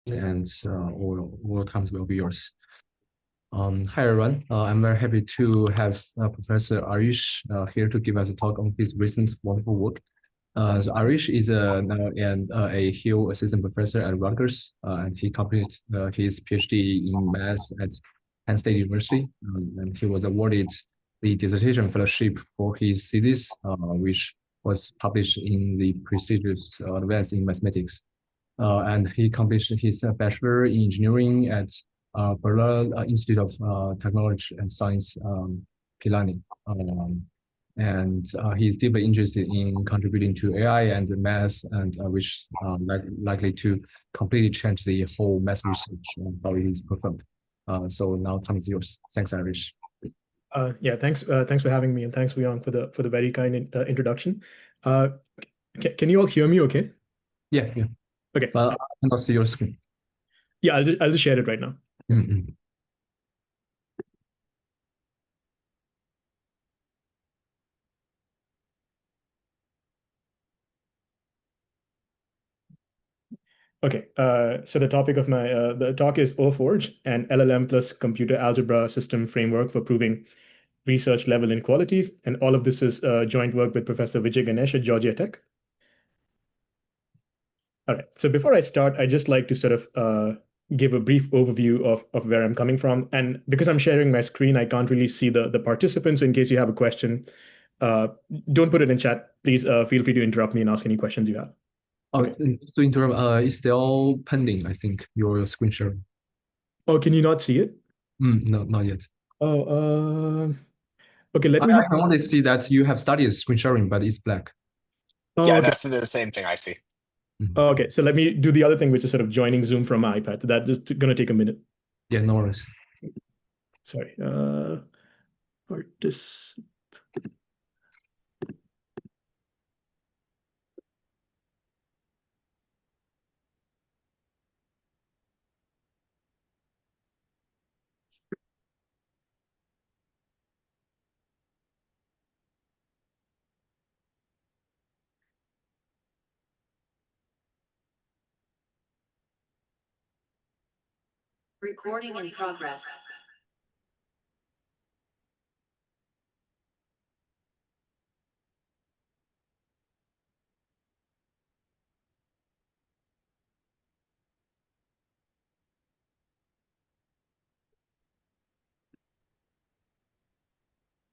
and all times will be yours. Hi everyone. I'm very happy to have Professor Ayush here to give us a talk on his recent wonderful work. So Ayush is a Hill Assistant Professor at Rutgers, and he completed his PhD in math at Penn State University, and he was awarded the dissertation fellowship for his thesis, which was published in the prestigious Advanced in Mathematics. And he completed his bachelor in engineering at Berlin Institute of Technology and Science, Pilani. And he's deeply interested in contributing to AI and math, and which likely to completely change the whole math research and how it is performed. So now time is yours. Thanks, Irish. Yeah, thanks for having me, and thanks, Leon, for the very kind introduction. Can you all hear me okay? Yeah. Okay. But I cannot see your screen. Yeah, I'll just share it right now. Mm-hmm. Okay, so the topic of the talk is OForge, an LLM plus computer algebra system framework for proving research level inequalities. And all of this is joint work with Professor Vijay Ganesh at Georgia Tech. All right, so before I start, I'd just like to sort of give a brief overview of where I'm coming from. And because I'm sharing my screen, I can't really see the participants. So in case you have a question, don't put it in chat. Please feel free to interrupt me and ask any questions you have. Okay. To interrupt, it's still pending, I think, your screen share. Oh, can you not see it? No, not yet. Oh, okay, let me I just... can only see that you have studied screen sharing, but it's black. Oh, yeah, okay. that's the same thing I see. Oh, okay, so let me do the other thing, which is sort of joining Zoom from my iPad. So that's just going to take a minute. Yeah, no worries. Sorry. Recording in progress.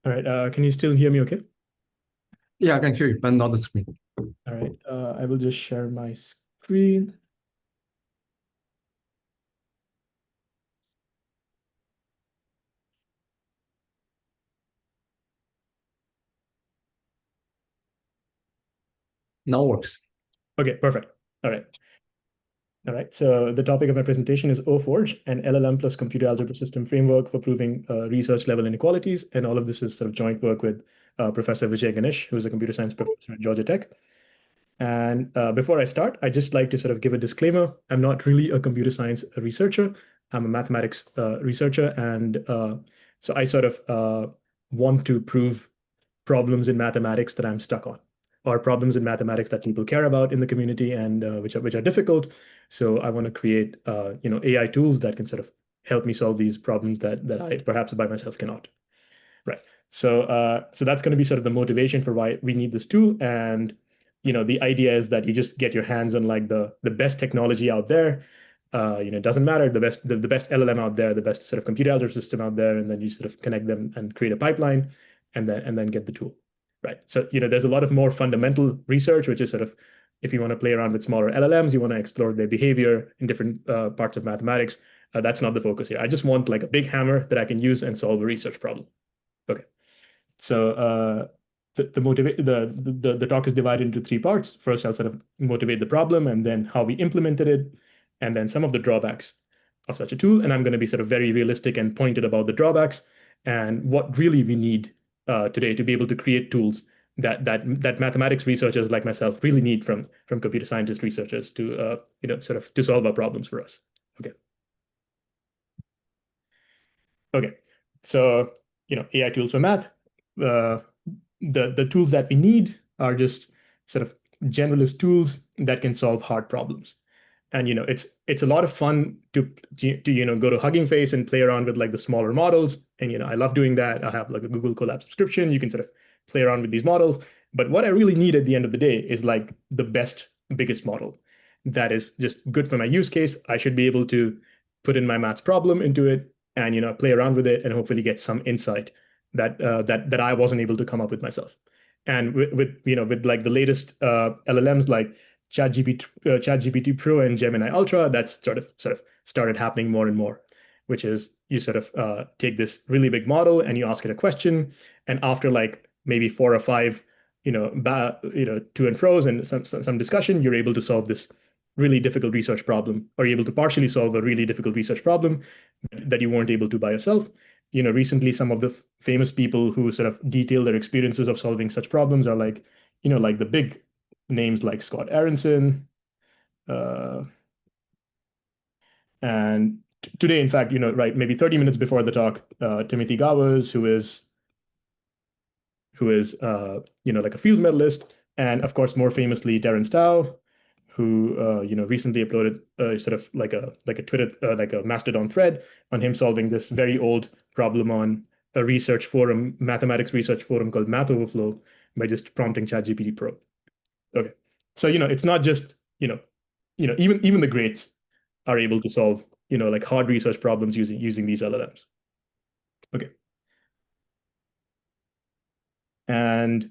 All right, can you still hear me okay? Yeah, I can hear you, but not the screen. All right, I will just share my screen. Now works. Okay, perfect. All right. All right, so the topic of my presentation is OForge, an LLM plus computer algebra system framework for proving research level inequalities. And all of this is sort of joint work with Professor Vijay Ganesh, who's a computer science professor at Georgia Tech. And before I start, I just like to sort of give a disclaimer. I'm not really a computer science researcher. I'm a mathematics researcher. And so I sort of want to prove problems in mathematics that I'm stuck on, or problems in mathematics that people care about in the community and which are difficult. So I want to create AI tools that can sort of help me solve these problems that I perhaps by myself cannot. Right. So that's going to be sort of the motivation for why we need this tool. And the idea is that you just get your hands on like the best technology out there. It doesn't matter the best LLM out there, the best sort of computer algebra system out there, and then you sort of connect them and create a pipeline, and then get the tool. Right. So there's a lot of more fundamental research, which is sort of if you want to play around with smaller LLMs, you want to explore their behavior in different parts of mathematics. That's not the focus here. I just want like a big hammer that I can use and solve a research problem. Okay. So the talk is divided into three parts. First, I'll sort of motivate the problem, and then how we implemented it, and then some of the drawbacks of such a tool. And I'm going to be sort of very realistic and pointed about the drawbacks and what really we need today to be able to create tools that mathematics researchers like myself really need from computer scientist researchers to sort of to solve our problems for us. Okay. So AI tools for math. The tools that we need are just sort of generalist tools that can solve hard problems. And it's a lot of fun to go to Hugging Face and play around with like the smaller models. And I love doing that. I have like a Google Colab subscription. You can sort of play around with these models. But what I really need at the end of the day is like the biggest model that is just good for my use case. I should be able to put in my maths problem into it and play around with it and hopefully get some insight that I wasn't able to come up with myself. And with like the latest LLMs like ChatGPT Pro and Gemini Ultra, that's sort of started happening more and more, which is you sort of take this really big model and you ask it a question, and after like maybe 4 or 5 to and fro's and some discussion, you're able to solve this really difficult research problem, or you're able to partially solve a really difficult research problem that you weren't able to by yourself. Recently, some of the famous people who sort of detail their experiences of solving such problems are like, like the big names like Scott Aronson. Uh, and today, in fact, right, maybe 30 minutes before the talk, Timothy Gowers, who is like a Fields medalist, and of course, more famously, Terence Tao, who recently uploaded sort of like a Twitter like a Mastodon thread on him solving this very old problem on a research forum, mathematics research forum called Math Overflow, by just prompting ChatGPT Pro. Okay, so it's not just even the greats are able to solve like hard research problems using these LLMs. Okay, and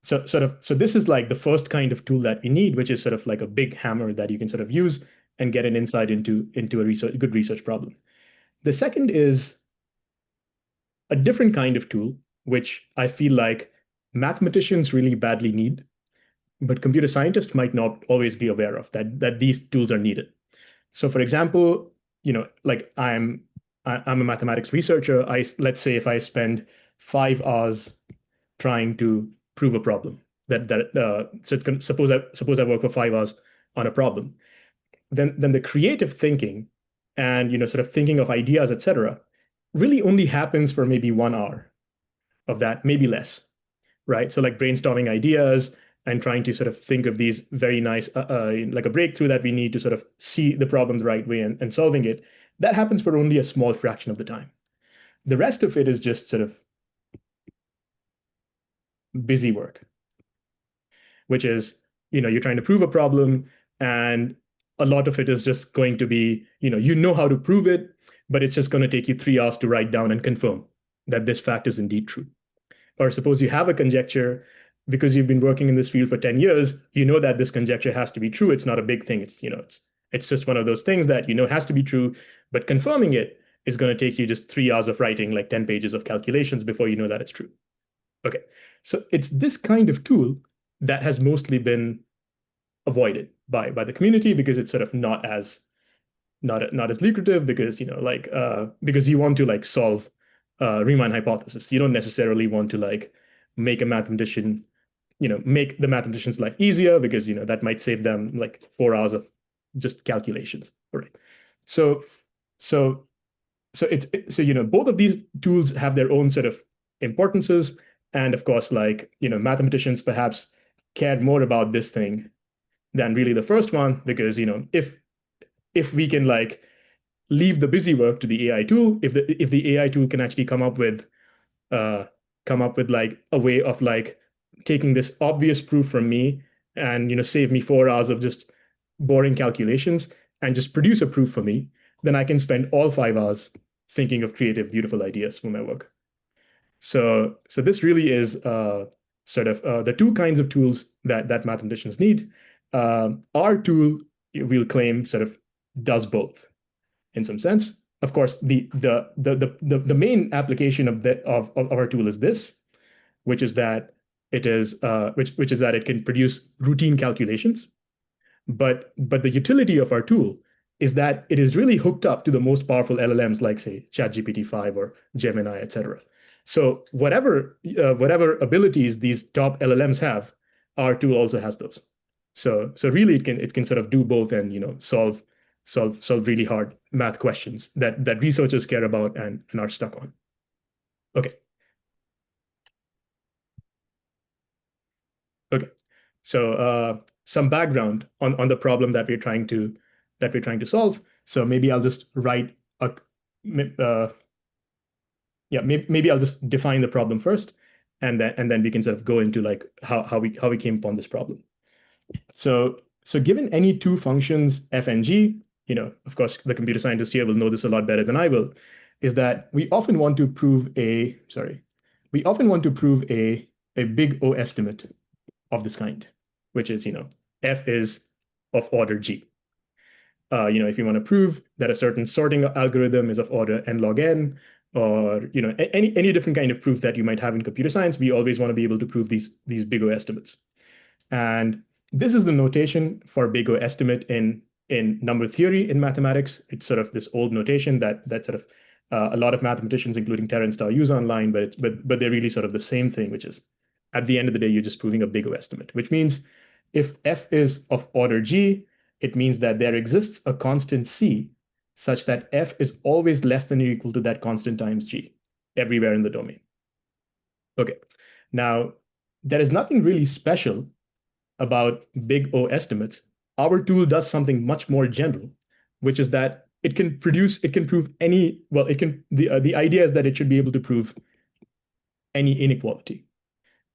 so this is like the first kind of tool that we need, which is sort of like a big hammer that you can sort of use and get an insight into a good research problem. The second is a different kind of tool, which I feel like mathematicians really badly need, but computer scientists might not always be aware of that these tools are needed. So for example, like I'm a mathematics researcher. Let's say if I spend 5 hours trying to prove a problem so it's going suppose I work for 5 hours on a problem, then the creative thinking and sort of thinking of ideas, etc., really only happens for maybe 1 hour of that, maybe less, right? So like brainstorming ideas and trying to sort of think of these very nice like a breakthrough that we need to sort of see the problem the right way and solving it, that happens for only a small fraction of the time. The rest of it is just sort of busy work, which is you're trying to prove a problem, and a lot of it is just going to be how to prove it, but it's just going to take you 3 hours to write down and confirm that this fact is indeed true. Or suppose you have a conjecture, because you've been working in this field for 10 years, that this conjecture has to be true. It's not a big thing. It's just one of those things that has to be true, but confirming it is going to take you just 3 hours of writing like 10 pages of calculations before you know that it's true. Okay, so it's this kind of tool that has mostly been avoided by the community, because it's sort of not as lucrative, because because you want to like solve Riemann hypothesis. You don't necessarily want to like make a mathematician make the mathematician's life easier, because that might save them like 4 hours of just calculations. All right, so so both of these tools have their own sort of importances, and of course, like mathematicians perhaps cared more about this thing than really the first one, because if we can like leave the busy work to the AI tool, if the AI tool can actually come up with like a way of like taking this obvious proof from me and save me 4 hours of just boring calculations and just produce a proof for me, then I can spend all 5 hours thinking of creative, beautiful ideas for my work. So this really is sort of the two kinds of tools that mathematicians need. Our tool, we'll claim, sort of does both in some sense. Of course, the main application of our tool is this, which is that it is which is that it can produce routine calculations. But the utility of our tool is that it is really hooked up to the most powerful LLMs, like say ChatGPT 5 or Gemini, etc. So whatever abilities these top LLMs have, our tool also has those. So really it can sort of do both, and solve really hard math questions that researchers care about and are stuck on. Okay. Okay. So some background on the problem that we're trying to solve. So maybe I'll just write a maybe I'll just define the problem first, and then we can sort of go into like how we came upon this problem. So given any two functions f and g, of course, the computer scientist here will know this a lot better than I will, is that we often want to prove a big O estimate of this kind, which is, f is of order g. If you want to prove that a certain sorting algorithm is of order n log n, or any different kind of proof that you might have in computer science, we always want to be able to prove these big O estimates. And this is the notation for big O estimate in number theory in mathematics. It's sort of this old notation that sort of a lot of mathematicians, including Terence Tao, use online, but they're really sort of the same thing, which is at the end of the day, you're just proving a big O estimate, which means if f is of order g, it means that there exists a constant c such that f is always less than or equal to that constant times g everywhere in the domain. Okay, now there is nothing really special about big O estimates. Our tool does something much more general, which is that it can prove any, well, the idea is that it should be able to prove any inequality.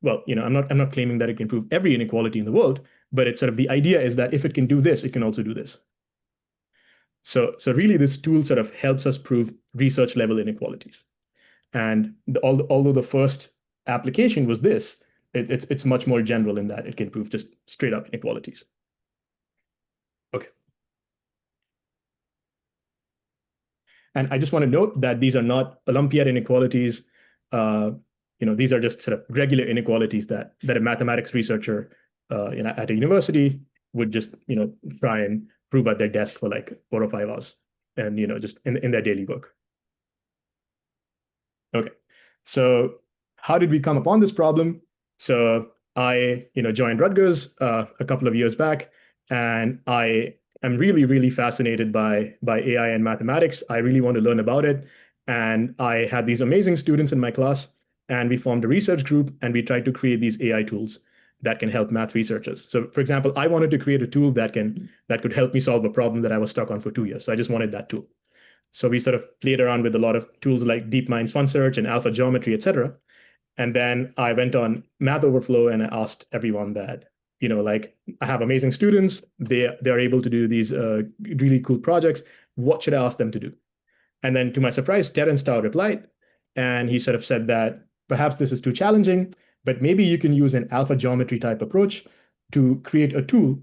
Well, I'm not claiming that it can prove every inequality in the world, but it's sort of the idea is that if it can do this, it can also do this. So really, this tool sort of helps us prove research level inequalities. And although the first application was this, it's much more general in that it can prove just straight up inequalities. Okay. And I just want to note that these are not Olympiad inequalities. These are just sort of regular inequalities that a mathematics researcher at a university would just try and prove at their desk for like 4 or 5 hours, and just in their daily work. Okay, so how did we come upon this problem? So I joined Rutgers a couple of years back, and I am really, really fascinated by AI and mathematics. I really want to learn about it. And I had these amazing students in my class, and we formed a research group, and we tried to create these AI tools that can help math researchers. So for example, I wanted to create a tool that could help me solve a problem that I was stuck on for 2 years. So I just wanted that tool. So we sort of played around with a lot of tools like DeepMind's Fun Search and Alpha Geometry, et cetera. And then I went on Math Overflow and I asked everyone that, like, I have amazing students. They're able to do these really cool projects. What should I ask them to do? And then to my surprise, Terence Tao replied, and he sort of said that perhaps this is too challenging, but maybe you can use an alpha geometry type approach to create a tool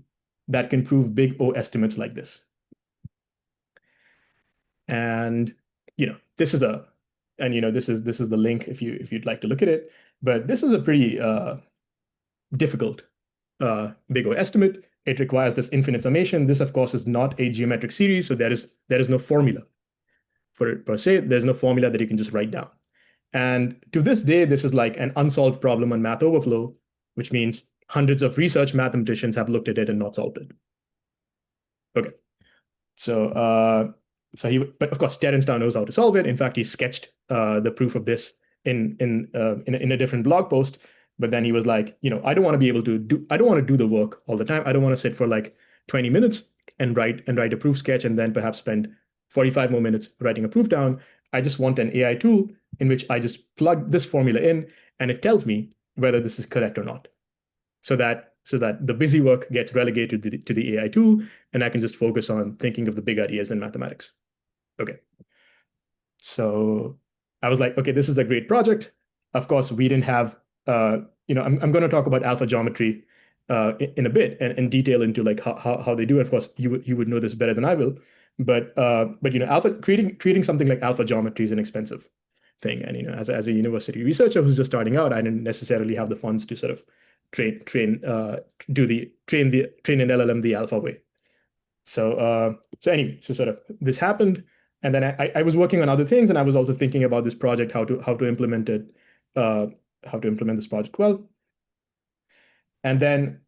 that can prove big O estimates like this. And this is the link if you'd like to look at it. But this is a pretty difficult big O estimate. It requires this infinite summation. This, of course, is not a geometric series, so there is no formula for it per se. There's no formula that you can just write down. And to this day, this is like an unsolved problem on Math Overflow, which means hundreds of research mathematicians have looked at it and not solved it. Okay, so but of course, Terence Tao knows how to solve it. In fact, he sketched the proof of this in a different blog post. But then he was like, I don't want to do the work all the time. I don't want to sit for like 20 minutes and write a proof sketch and then perhaps spend 45 more minutes writing a proof down. I just want an AI tool in which I just plug this formula in and it tells me whether this is correct or not. So that the busy work gets relegated to the AI tool, and I can just focus on thinking of the big ideas in mathematics. Okay. So I was like, okay, this is a great project. Of course, we didn't have, I'm going to talk about alpha geometry in a bit and in detail into like how they do. And of course, you would know this better than I will. But creating something like alpha geometry is an expensive thing. And as a university researcher who's just starting out, I didn't necessarily have the funds to sort of train an LLM the alpha way. So anyway, so sort of this happened, and then I was working on other things, and I was also thinking about this project, how to implement it, how to implement this project well. And then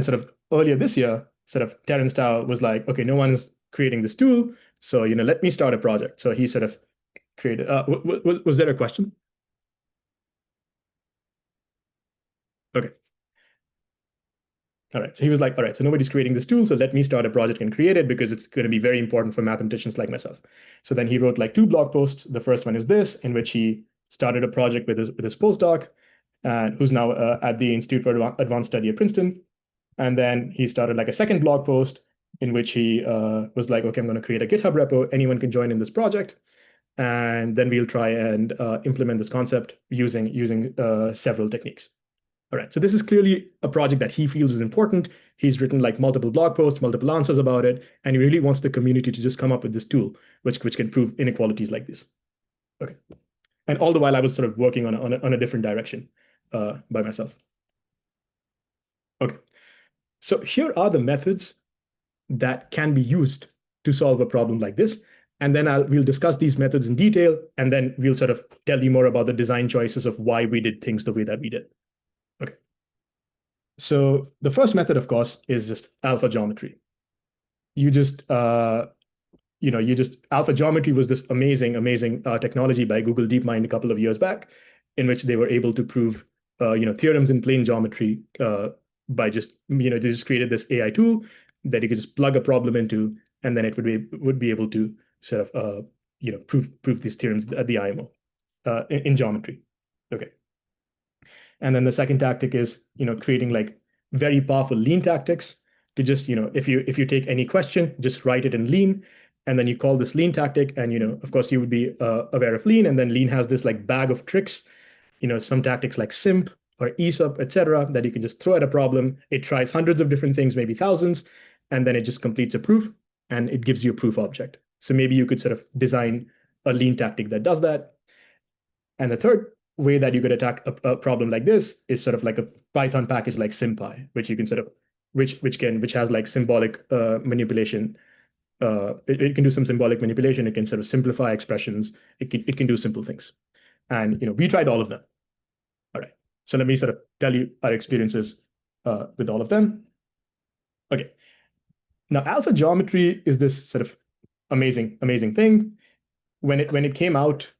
sort of earlier this year, sort of Terence Tao was like, okay, no one's creating this tool, so let me start a project. So he sort of created. Was there a question? Okay. All right. So he was like, all right, so nobody's creating this tool, so let me start a project and create it because it's going to be very important for mathematicians like myself. So then he wrote like 2 blog posts. The first one is this, in which he started a project with his postdoc, who's now at the Institute for Advanced Study at Princeton. And then he started like a second blog post in which he was like, okay, I'm going to create a GitHub repo. Anyone can join in this project. And then we'll try and implement this concept using several techniques. All right, so this is clearly a project that he feels is important. He's written like multiple blog posts, multiple answers about it, and he really wants the community to just come up with this tool, which can prove inequalities like this. Okay, and all the while I was sort of working on a different direction by myself. Okay, so here are the methods that can be used to solve a problem like this. And then we'll discuss these methods in detail, and then we'll sort of tell you more about the design choices of why we did things the way that we did. Okay. So the first method, of course, is just alpha geometry. You just, alpha geometry was this amazing technology by Google DeepMind a couple of years back, in which they were able to prove, theorems in plane geometry by just, they just created this AI tool that you could just plug a problem into, and then it would be able to sort of, prove these theorems at the IMO in geometry. Okay. And then the second tactic is, creating like very powerful lean tactics to just, if you take any question, just write it in lean, and then you call this lean tactic. And, of course, you would be aware of lean. And then lean has this like bag of tricks, some tactics like simp or ESUP, etc., that you can just throw at a problem. It tries hundreds of different things, maybe thousands, and then it just completes a proof and it gives you a proof object. So maybe you could sort of design a lean tactic that does that. And the third way that you could attack a problem like this is sort of like a Python package like SymPy, which you can sort of which has like symbolic manipulation. It can do some symbolic manipulation. It can sort of simplify expressions. It can do simple things. And we tried all of them. All right. So let me sort of tell you our experiences with all of them. Okay. Now alpha geometry is this sort of amazing thing. When it came out,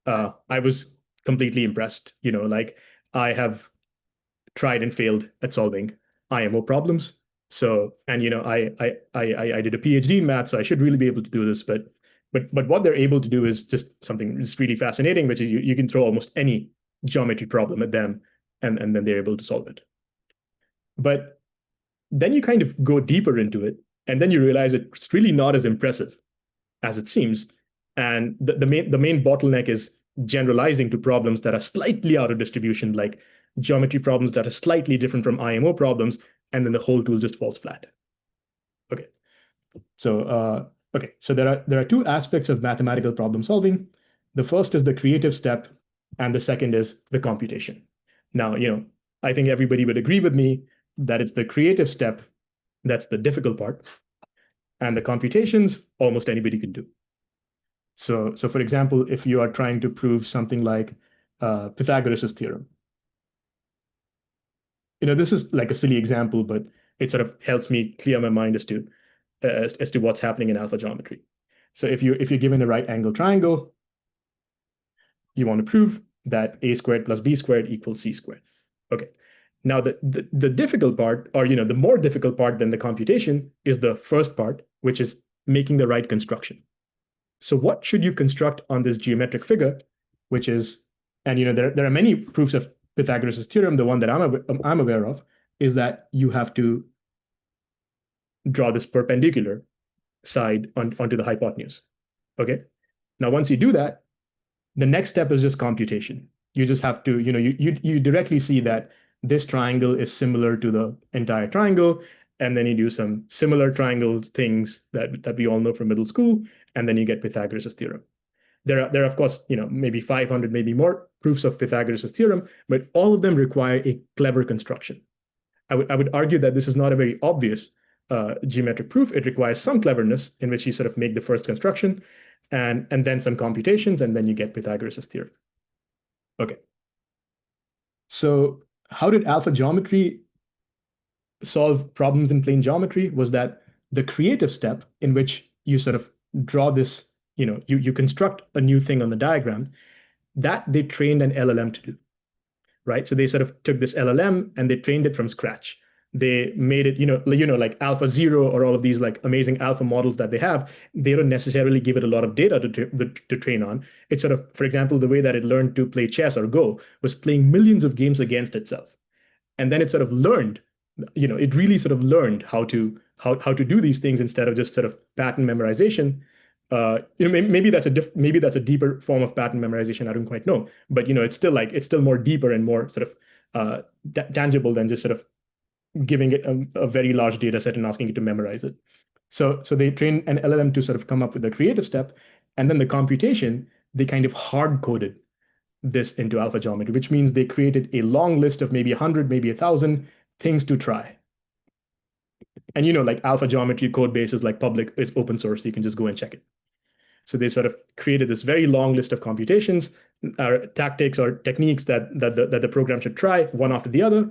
I was completely impressed. Like I have tried and failed at solving IMO problems. So, and I did a PhD in math, so I should really be able to do this. But what they're able to do is just something just really fascinating, which is you can throw almost any geometry problem at them, and then they're able to solve it. But then you kind of go deeper into it, and then you realize it's really not as impressive as it seems. And the main bottleneck is generalizing to problems that are slightly out of distribution, like geometry problems that are slightly different from IMO problems, and then the whole tool just falls flat. Okay, so so there are 2 aspects of mathematical problem solving. The first is the creative step, and the second is the computation. Now, I think everybody would agree with me that it's the creative step that's the difficult part, and the computations almost anybody can do. So for example, if you are trying to prove something like Pythagoras' theorem, this is like a silly example, but it sort of helps me clear my mind as to what's happening in alpha geometry. So if you're given a right angle triangle, you want to prove that a squared plus b squared equals c squared. Okay. Now the difficult part, or the more difficult part than the computation, is the first part, which is making the right construction. So what should you construct on this geometric figure, which is, and there are many proofs of Pythagoras' theorem. The one that I'm aware of is that you have to draw this perpendicular side onto the hypotenuse. Okay. Now, once you do that, the next step is just computation. You just have to, you directly see that this triangle is similar to the entire triangle, and then you do some similar triangle things that we all know from middle school, and then you get Pythagoras' theorem. There are of course, maybe 500, maybe more proofs of Pythagoras' theorem, but all of them require a clever construction. I would argue that this is not a very obvious geometric proof. It requires some cleverness in which you sort of make the first construction, and then some computations, and then you get Pythagoras' theorem. Okay. So how did alpha geometry solve problems in plane geometry? Was that the creative step in which you sort of draw this, you construct a new thing on the diagram, that they trained an LLM to do, right? So they sort of took this LLM and they trained it from scratch. they made it, like Alpha Zero or all of these like amazing alpha models that they have, they don't necessarily give it a lot of data to train on. It's sort of, for example, the way that it learned to play chess or Go was playing millions of games against itself. And then it sort of learned, it really sort of learned how to do these things instead of just sort of pattern memorization. Maybe that's a deeper form of pattern memorization. I don't quite know, but it's still more deeper and more sort of tangible than just sort of giving it a very large data set and asking it to memorize it. So they trained an LLM to sort of come up with a creative step, and then the computation, they kind of hard coded this into alpha geometry, which means they created a long list of maybe 100, maybe 1,000 things to try. And like alpha geometry code base is like public, is open source, so you can just go and check it. So they sort of created this very long list of computations, tactics or techniques that the program should try one after the other,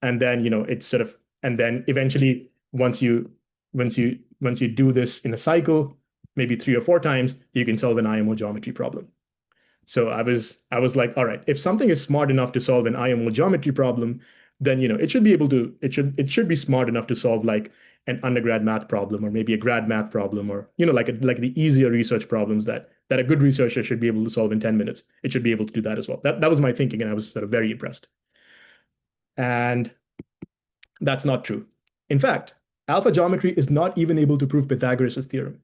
and then it's sort of, and then eventually once you do this in a cycle, maybe 3 or 4 times, you can solve an IMO geometry problem. So I was like, all right, if something is smart enough to solve an IMO geometry problem, then it should be smart enough to solve like an undergrad math problem or maybe a grad math problem, or like the easier research problems that a good researcher should be able to solve in 10 minutes. It should be able to do that as well. That was my thinking, and I was sort of very impressed. And that's not true. In fact, alpha geometry is not even able to prove Pythagoras' theorem.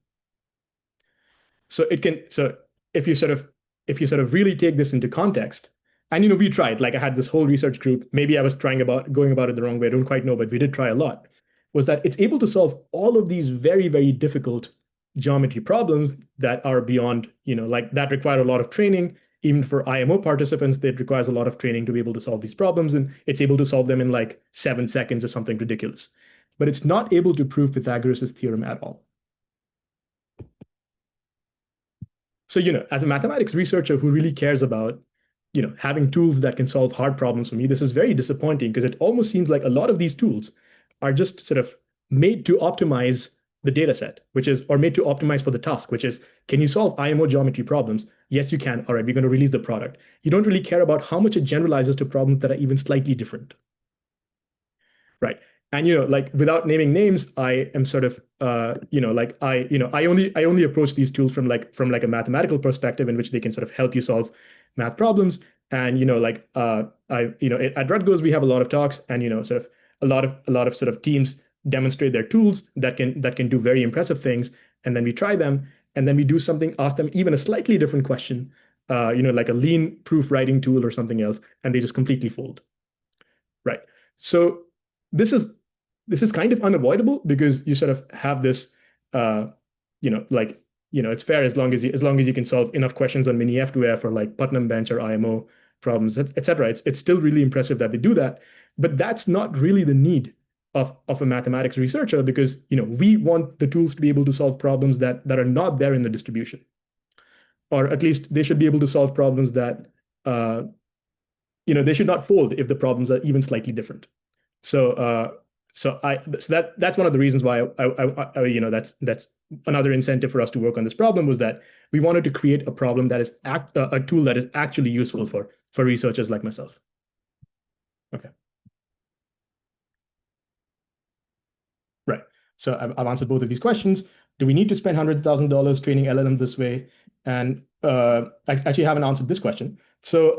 So if you sort of really take this into context, and we tried, like I had this whole research group, maybe I was going about it the wrong way, I don't quite know, but we did try a lot, was that it's able to solve all of these very, very difficult geometry problems that are beyond, like that require a lot of training. Even for IMO participants, it requires a lot of training to be able to solve these problems, and it's able to solve them in like 7 seconds or something ridiculous. But it's not able to prove Pythagoras' theorem at all. So, as a mathematics researcher who really cares about, having tools that can solve hard problems for me, this is very disappointing, because it almost seems like a lot of these tools are just sort of made to optimize the data set, or made to optimize for the task, which is, can you solve IMO geometry problems? Yes, you can. All right, we're going to release the product. You don't really care about how much it generalizes to problems that are even slightly different. Right. And like without naming names, I am sort of like I only approach these tools from a mathematical perspective, in which they can sort of help you solve math problems. And like at Rutgers we have a lot of talks, and sort of a lot of sort of teams demonstrate their tools that can do very impressive things, and then we try them, and then we do something, ask them even a slightly different question, like a lean proof writing tool or something else, and they just completely fold. Right. So this is kind of unavoidable, because you sort of have this, it's fair as long as you can solve enough questions on mini F2F or like Putnam bench or IMO problems, etc. It's still really impressive that they do that, but that's not really the need of a mathematics researcher, because we want the tools to be able to solve problems that are not there in the distribution, or at least they should be able to solve problems that they should not fold if the problems are even slightly different. So that's one of the reasons why that's another incentive for us to work on this problem, was that we wanted to create a problem that is a tool that is actually useful for researchers like myself. Okay. Right. So I've answered both of these questions. Do we need to spend $100,000 training LLM this way? And I actually haven't answered this question. So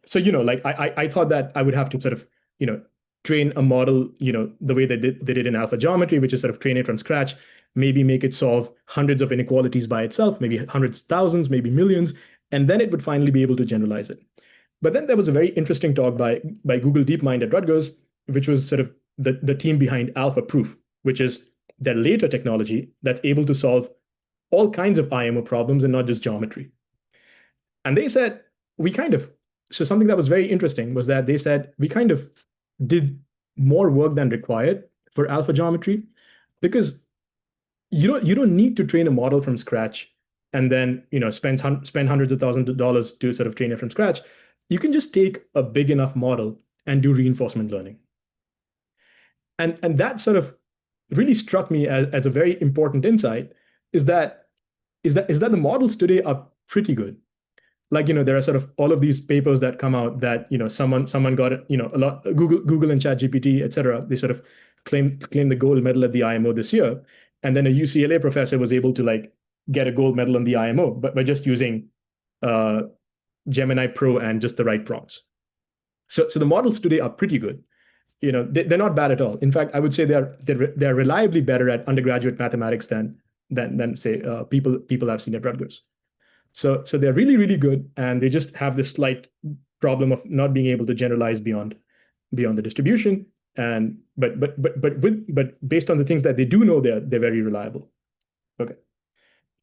like I thought that I would have to sort of train a model the way they did in alpha geometry, which is sort of train it from scratch, maybe make it solve hundreds of inequalities by itself, maybe hundreds, thousands, maybe millions, and then it would finally be able to generalize it. But then there was a very interesting talk by Google DeepMind at Rutgers, which was sort of the team behind Alpha Proof, which is their later technology that's able to solve all kinds of IMO problems and not just geometry. And they said, so something that was very interesting was that they said, we kind of did more work than required for alpha geometry, because you don't need to train a model from scratch and then spend hundreds of thousands of dollars to sort of train it from scratch. You can just take a big enough model and do reinforcement learning. And that sort of really struck me as a very important insight, is that the models today are pretty good. Like, there are sort of all of these papers that come out that, someone got, a lot, Google and ChatGPT, et cetera. They sort of claimed the gold medal at the IMO this year, and then a UCLA professor was able to like get a gold medal on the IMO, but by just using Gemini Pro and just the right prompts. So the models today are pretty good. They're not bad at all. In fact, I would say they're reliably better at undergraduate mathematics than say people I've seen at Rutgers. So they're really, really good, and they just have this slight problem of not being able to generalize beyond the distribution. And but based on the things that they do know, they're very reliable. Okay.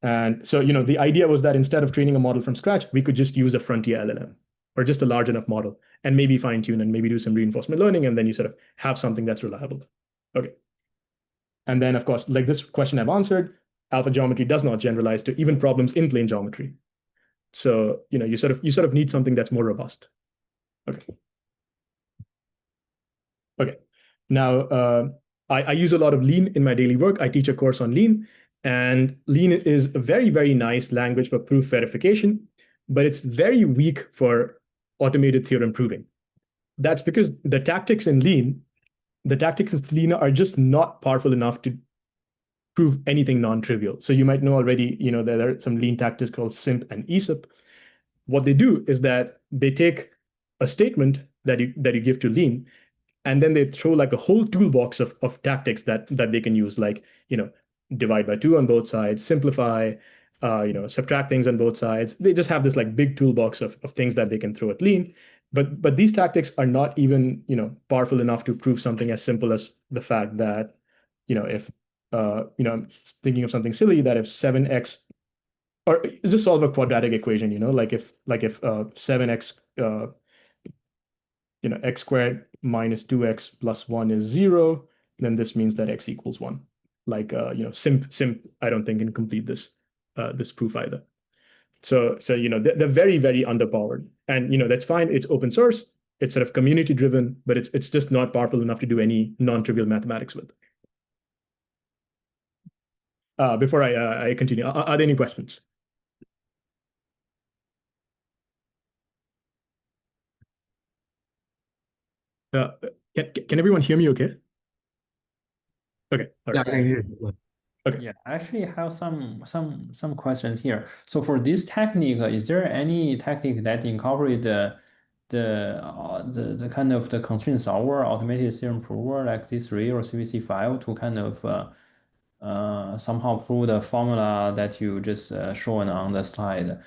And so the idea was that instead of training a model from scratch, we could just use a frontier LLM or just a large enough model and maybe fine tune and maybe do some reinforcement learning, and then you sort of have something that's reliable. Okay. And then of course, like this question I've answered, alpha geometry does not generalize to even problems in plane geometry. So you sort of need something that's more robust. Okay. Okay. Now I use a lot of Lean in my daily work. I teach a course on Lean, and Lean is a very, very nice language for proof verification, but it's very weak for automated theorem proving. That's because the tactics in Lean are just not powerful enough to prove anything non-trivial. So you might know already, there are some Lean tactics called SIMP and ESIP. What they do is that they take a statement that you give to Lean, and then they throw like a whole toolbox of tactics that they can use, like divide by 2 on both sides, simplify, subtract things on both sides. They just have this like big toolbox of things that they can throw at Lean. But these tactics are not even powerful enough to prove something as simple as the fact that if I'm thinking of something silly, that if 7x, or just solve a quadratic equation, like if 7x x squared minus 2x plus 1 is 0, then this means that x equals 1. Like simp I don't think can complete this proof either. So they're very, very underpowered, and that's fine. It's open source, it's sort of community driven, but it's just not powerful enough to do any non-trivial mathematics with. Before I continue, are there any questions? Can everyone hear me okay? Okay. All Yeah, right. I can hear you. Okay. Yeah, I actually have some questions here. So for this technique, is there any technique that incorporate the kind of the constraint solver, automated theorem prover like C3 or CVC5 to kind of somehow prove the formula that you just shown on the slide?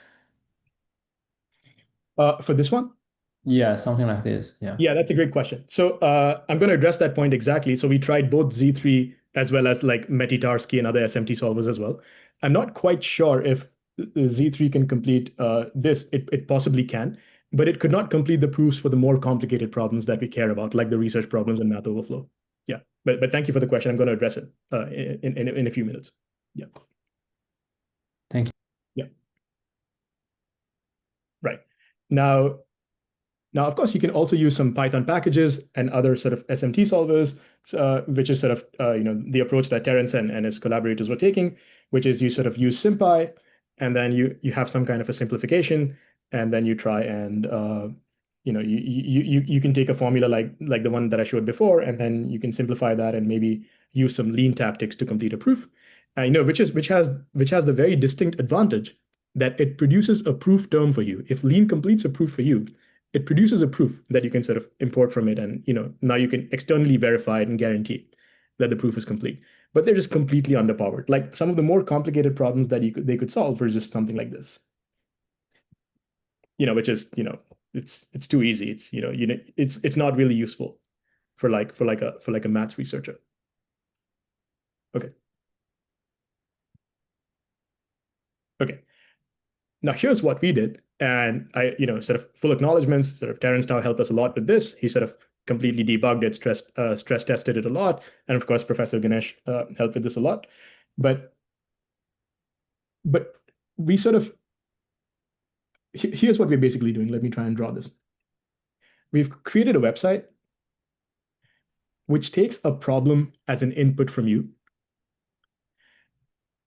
For this one? Yeah, something like this. Yeah. Yeah, that's a great question. So I'm going to address that point exactly. So we tried both Z3 as well as like Metitarsky and other SMT solvers as well. I'm not quite sure if Z3 can complete this. It possibly can, but it could not complete the proofs for the more complicated problems that we care about, like the research problems in Math Overflow. Yeah, but thank you for the question. I'm going to address it in a few minutes. Yeah. Thank you. Yeah. Right. Now, of course, you can also use some Python packages and other sort of SMT solvers, which is sort of the approach that Terence and his collaborators were taking, which is you sort of use SymPy, and then you have some kind of a simplification, and then you try and you can take a formula like the one that I showed before, and then you can simplify that and maybe use some Lean tactics to complete a proof, which has the very distinct advantage that it produces a proof term for you. If Lean completes a proof for you, it produces a proof that you can sort of import from it, and now you can externally verify it and guarantee that the proof is complete. But they're just completely underpowered. Like some of the more complicated problems that they could solve for just something like this, which is it's too easy. It's not really useful for a maths researcher. Okay. Okay. Now here's what we did. And I, sort of full acknowledgements, sort of Terence Tao helped us a lot with this. He sort of completely debugged it, stress tested it a lot. And of course, Professor Ganesh helped with this a lot. But we sort of, here's what we're basically doing. Let me try and draw this. We've created a website which takes a problem as an input from you.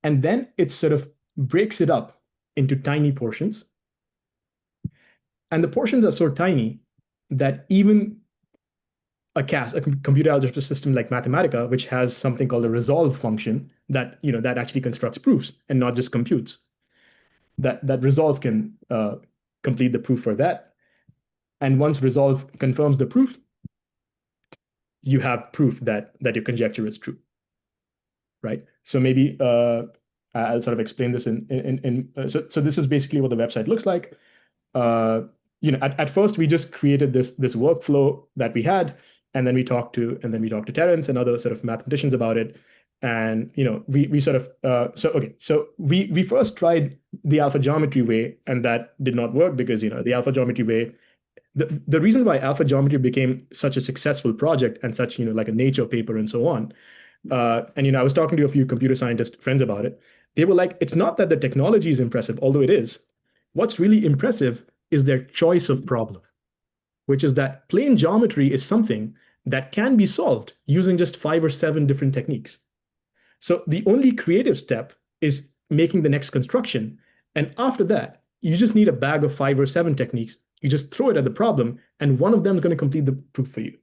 And then it sort of breaks it up into tiny portions. And the portions are so tiny that even a CAS, a computer algebra system like Mathematica, which has something called a resolve function that that actually constructs proofs and not just computes. That resolve can complete the proof for that. And once resolve confirms the proof, you have proof that your conjecture is true, right? So maybe I'll sort of explain this so this is basically what the website looks like. At first we just created this workflow that we had, and then we talked to Terence and other sort of mathematicians about it. And we sort of so we first tried the alpha geometry way, and that did not work because the alpha geometry way, the reason why alpha geometry became such a successful project and such like a Nature paper and so on, and I was talking to a few computer scientist friends about it. They were like, it's not that the technology is impressive, although it is. What's really impressive is their choice of problem, which is that plane geometry is something that can be solved using just 5 or 7 different techniques. So the only creative step is making the next construction. And after that, you just need a bag of 5 or 7 techniques. You just throw it at the problem, and one of them is going to complete the proof for you,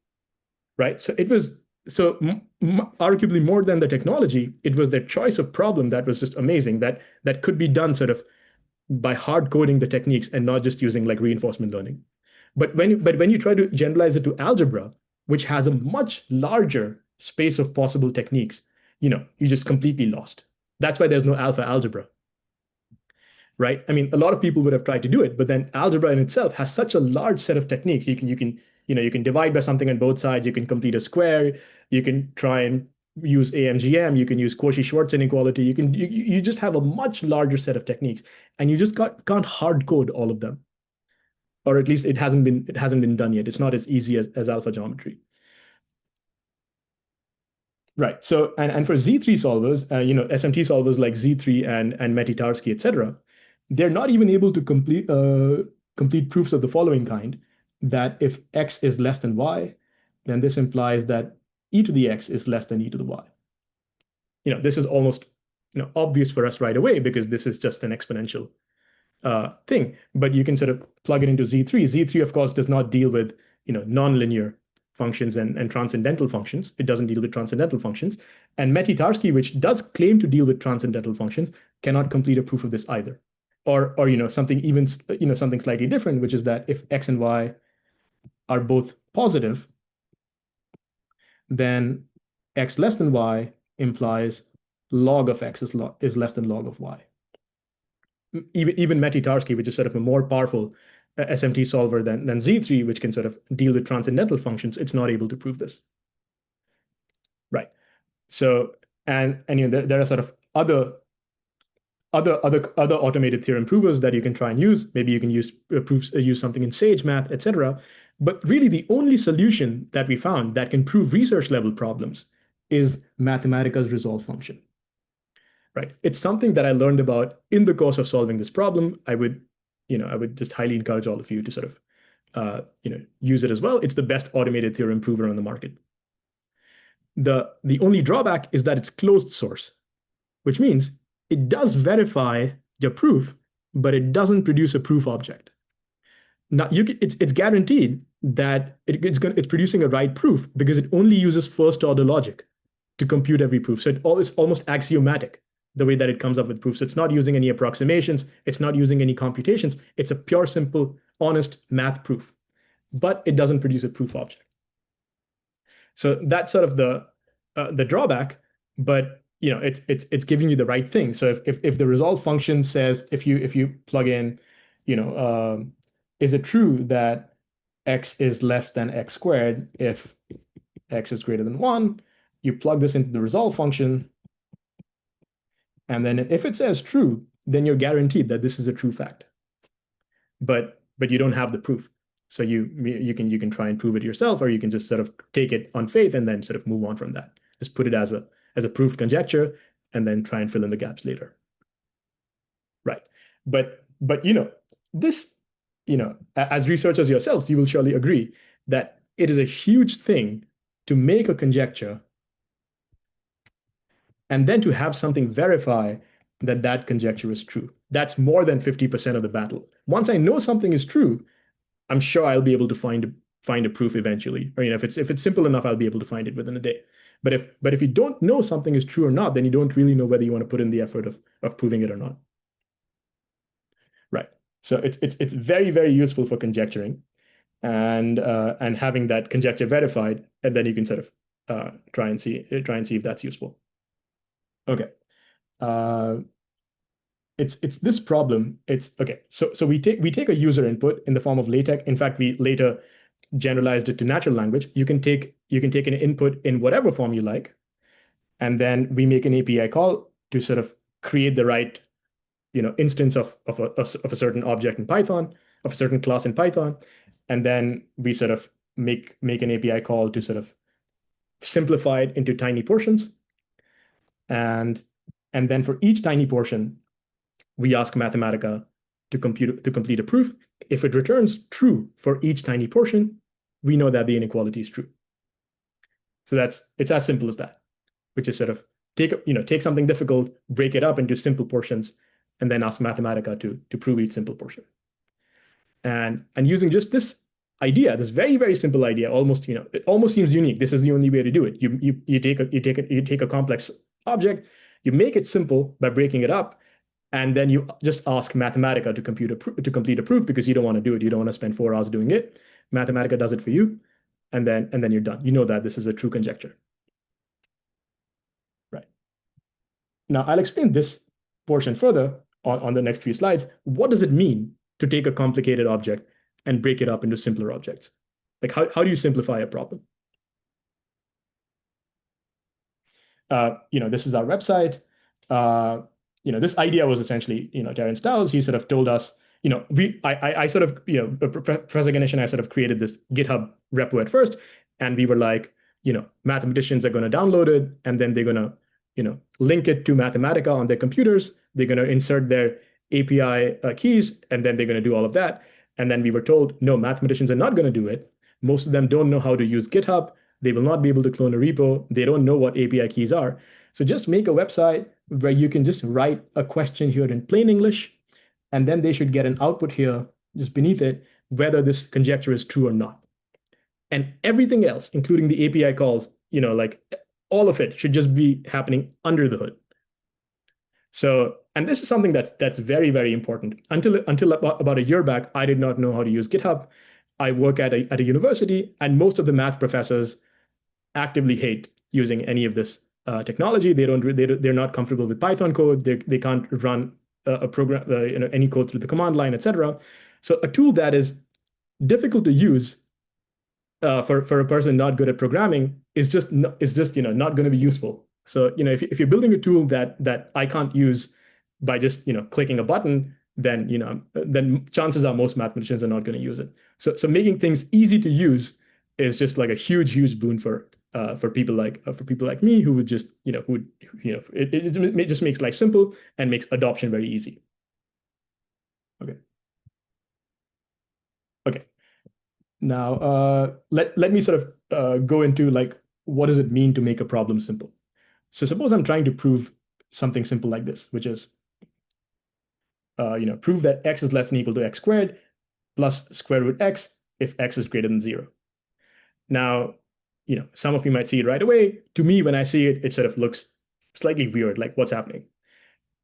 right? So it was arguably more than the technology, it was their choice of problem that was just amazing, that could be done sort of by hard coding the techniques and not just using like reinforcement learning. But when you try to generalize it to algebra, which has a much larger space of possible techniques, you just completely lost. That's why there's no alpha algebra, right? I mean, a lot of people would have tried to do it, but then algebra in itself has such a large set of techniques. You can divide by something on both sides. You can complete a square. You can try and use AMGM. You can use Cauchy-Schwarz inequality. You just have a much larger set of techniques, and you just can't hard code all of them, or at least it hasn't been done yet. It's not as easy as alpha geometry. Right. So, and for Z3 solvers, SMT solvers like Z3 and Meti-Tarski, etc., they're not even able to complete proofs of the following kind: that if x is less than y, then this implies that e to the x is less than e to the y. This is almost obvious for us right away because this is just an exponential thing. But you can sort of plug it into Z3. Z3, of course, does not deal with nonlinear functions and transcendental functions. It doesn't deal with transcendental functions. And Meti-Tarski, which does claim to deal with transcendental functions, cannot complete a proof of this either. Or something even something slightly different, which is that if x and y are both positive, then x less than y implies log of x is less than log of y. Even Meti-Tarski, which is sort of a more powerful SMT solver than Z3, which can sort of deal with transcendental functions, it's not able to prove this. Right. So and there are sort of other automated theorem provers that you can try and use. Maybe you can use something in Sage Math, etc. But really, the only solution that we found that can prove research level problems is Mathematica's resolve function. Right. It's something that I learned about in the course of solving this problem. I would just highly encourage all of you to sort of use it as well. It's the best automated theorem prover on the market. The only drawback is that it's closed source, which means it does verify your proof, but it doesn't produce a proof object. Now it's guaranteed that it's producing a right proof because it only uses first order logic to compute every proof. So it's almost axiomatic the way that it comes up with proofs. It's not using any approximations. It's not using any computations. It's a pure, simple, honest math proof, but it doesn't produce a proof object. So that's sort of the drawback, but it's giving you the right thing. So if the resolve function says, if you plug in, is it true that x is less than x squared if x is greater than 1? You plug this into the resolve function, and then if it says true, then you're guaranteed that this is a true fact. But you don't have the proof. So you can try and prove it yourself, or you can just sort of take it on faith and then sort of move on from that. Just put it as a proved conjecture and then try and fill in the gaps later. Right. But this, as researchers yourselves, you will surely agree that it is a huge thing to make a conjecture and then to have something verify that conjecture is true. That's more than 50% of the battle. Once I know something is true, I'm sure I'll be able to find find a proof eventually. Or if it's simple enough, I'll be able to find it within a day. But if you don't know something is true or not, then you don't really know whether you want to put in the effort of proving it or not. Right. So it's very, very useful for conjecturing and having that conjecture verified, and then you can sort of try and see if that's useful. Okay. It's this problem. It's okay. So we take a user input in the form of LaTeX. In fact, we later generalized it to natural language. You can take an input in whatever form you like, and then we make an API call to sort of create the right instance of a certain object in Python, of a certain class in Python, and then we sort of make an API call to sort of simplify it into tiny portions, and then for each tiny portion, we ask Mathematica to complete a proof. If it returns true for each tiny portion, we know that the inequality is true. So it's as simple as that, which is sort of take something difficult, break it up into simple portions, and then ask Mathematica to prove each simple portion. And using just this idea, this very, very simple idea, it almost seems unique. This is the only way to do it. You take a complex object, you make it simple by breaking it up, and then you just ask Mathematica to complete a proof because you don't want to do it. You don't want to spend 4 hours doing it. Mathematica does it for you, and then you're done. You know that this is a true conjecture. Right. Now I'll explain this portion further on the next few slides. What does it mean to take a complicated object and break it up into simpler objects? Like how do you simplify a problem? This is our website. This idea was essentially, Terence Dow's. He sort of told us, I sort of, Professor Ganesh and I sort of created this GitHub repo at first, and we were like, mathematicians are going to download it, and then they're going to, link it to Mathematica on their computers. They're going to insert their API keys, and then they're going to do all of that. And then we were told, no, mathematicians are not going to do it. Most of them don't know how to use GitHub. They will not be able to clone a repo. They don't know what API keys are. So just make a website where you can just write a question here in plain English, and then they should get an output here just beneath it, whether this conjecture is true or not. And everything else, including the API calls, like all of it should just be happening under the hood. So, and this is something that's very, very important. Until about a year back, I did not know how to use GitHub. I work at a university, and most of the math professors actively hate using any of this technology. They're not comfortable with Python code. They can't run a program, any code through the command line, etc. So a tool that is difficult to use for a person not good at programming is just not going to be useful. So if you're building a tool that I can't use by just clicking a button, then chances are most mathematicians are not going to use it. So making things easy to use is just like a huge boon for people like me who would just it just makes life simple and makes adoption very easy. Okay. Now let me sort of go into like what does it mean to make a problem simple. So suppose I'm trying to prove something simple like this, which is prove that x is less than or equal to x squared plus square root x if x is greater than 0. Now, some of you might see it right away. To me, when I see it, it sort of looks slightly weird, like what's happening.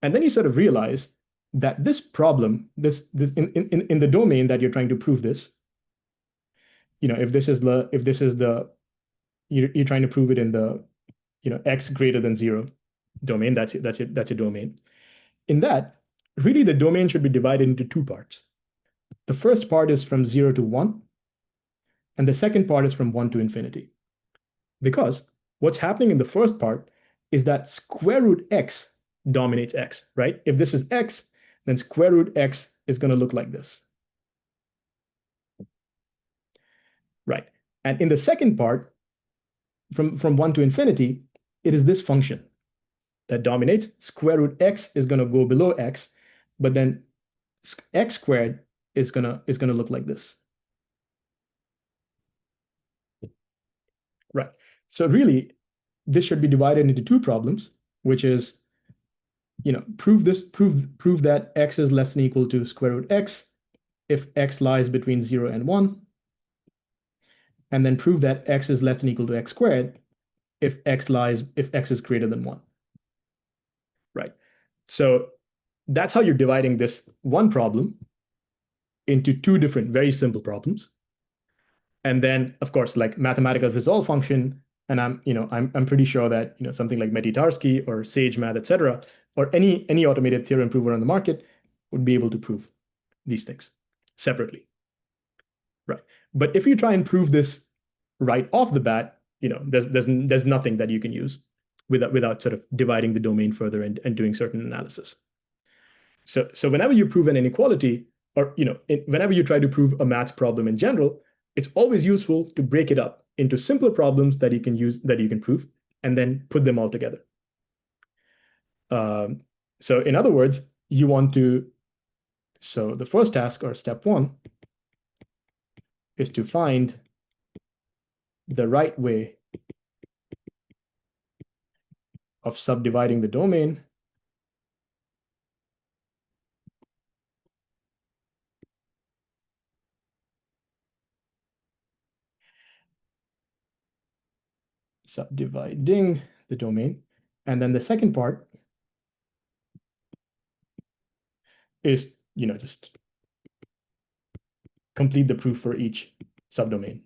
And then you sort of realize that this problem, this in the domain that you're trying to prove this, if this is the you're trying to prove it in the x greater than 0 domain, that's a domain. In that, really the domain should be divided into 2 parts. The first part is from 0 to 1, and the second part is from 1 to infinity. Because what's happening in the first part is that square root x dominates x, right? If this is x, then square root x is going to look like this. Right. And in the second part, from 1 to infinity, it is this function that dominates. Square root x is going to go below x, but then x squared is going to look like this. Right. So really, this should be divided into 2 problems, which is, prove that x is less than or equal to square root x if x lies between 0 and 1. and then prove that x is less than or equal to x squared if x is greater than 1. Right. So that's how you're dividing this one problem into two different very simple problems. And then, of course, like mathematical resolve function, and I'm pretty sure that something like Meditarsky or Sage Math, etc., or any automated theorem prover on the market would be able to prove these things separately. Right. But if you try and prove this right off the bat, there's nothing that you can use without sort of dividing the domain further and doing certain analysis. So whenever you prove an inequality, or whenever you try to prove a maths problem in general, it's always useful to break it up into simpler problems that you can prove, and then put them all together. So in other words, you want to. So the first task, or step one, is to find the right way of subdividing the domain And then the second part is just complete the proof for each subdomain.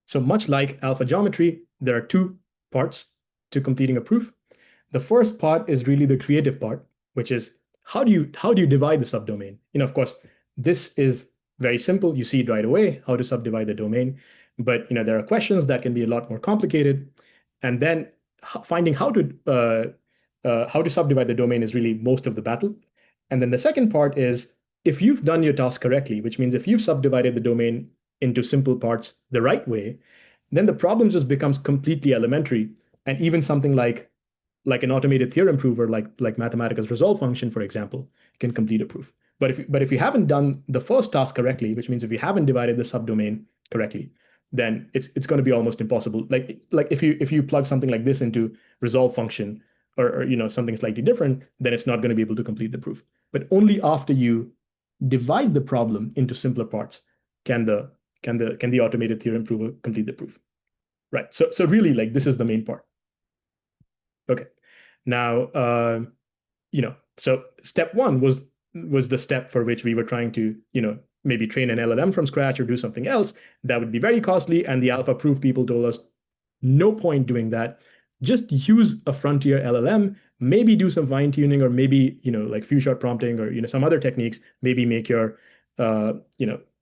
So much like alpha geometry, there are two parts to completing a proof. The first part is really the creative part, which is how do you divide the subdomain? Of course, this is very simple. You see it right away, how to subdivide the domain. But there are questions that can be a lot more complicated. And then finding how to subdivide the domain is really most of the battle. And then the second part is, if you've done your task correctly, which means if you've subdivided the domain into simple parts the right way, then the problem just becomes completely elementary. And even something like an automated theorem prover, like Mathematica's resolve function, for example, can complete a proof. But if you haven't done the first task correctly, which means if you haven't divided the subdomain correctly, then it's going to be almost impossible. Like if you plug something like this into resolve function, or something slightly different, then it's not going to be able to complete the proof. But only after you divide the problem into simpler parts can the automated theorem prover complete the proof. Right. So really, like, this is the main part. Okay. Now, so step one was the step for which we were trying to, maybe train an LLM from scratch or do something else that would be very costly. And the alpha proof people told us, no point doing that. Just use a frontier LLM, maybe do some fine tuning, or maybe, like few shot prompting, or, some other techniques, maybe make your,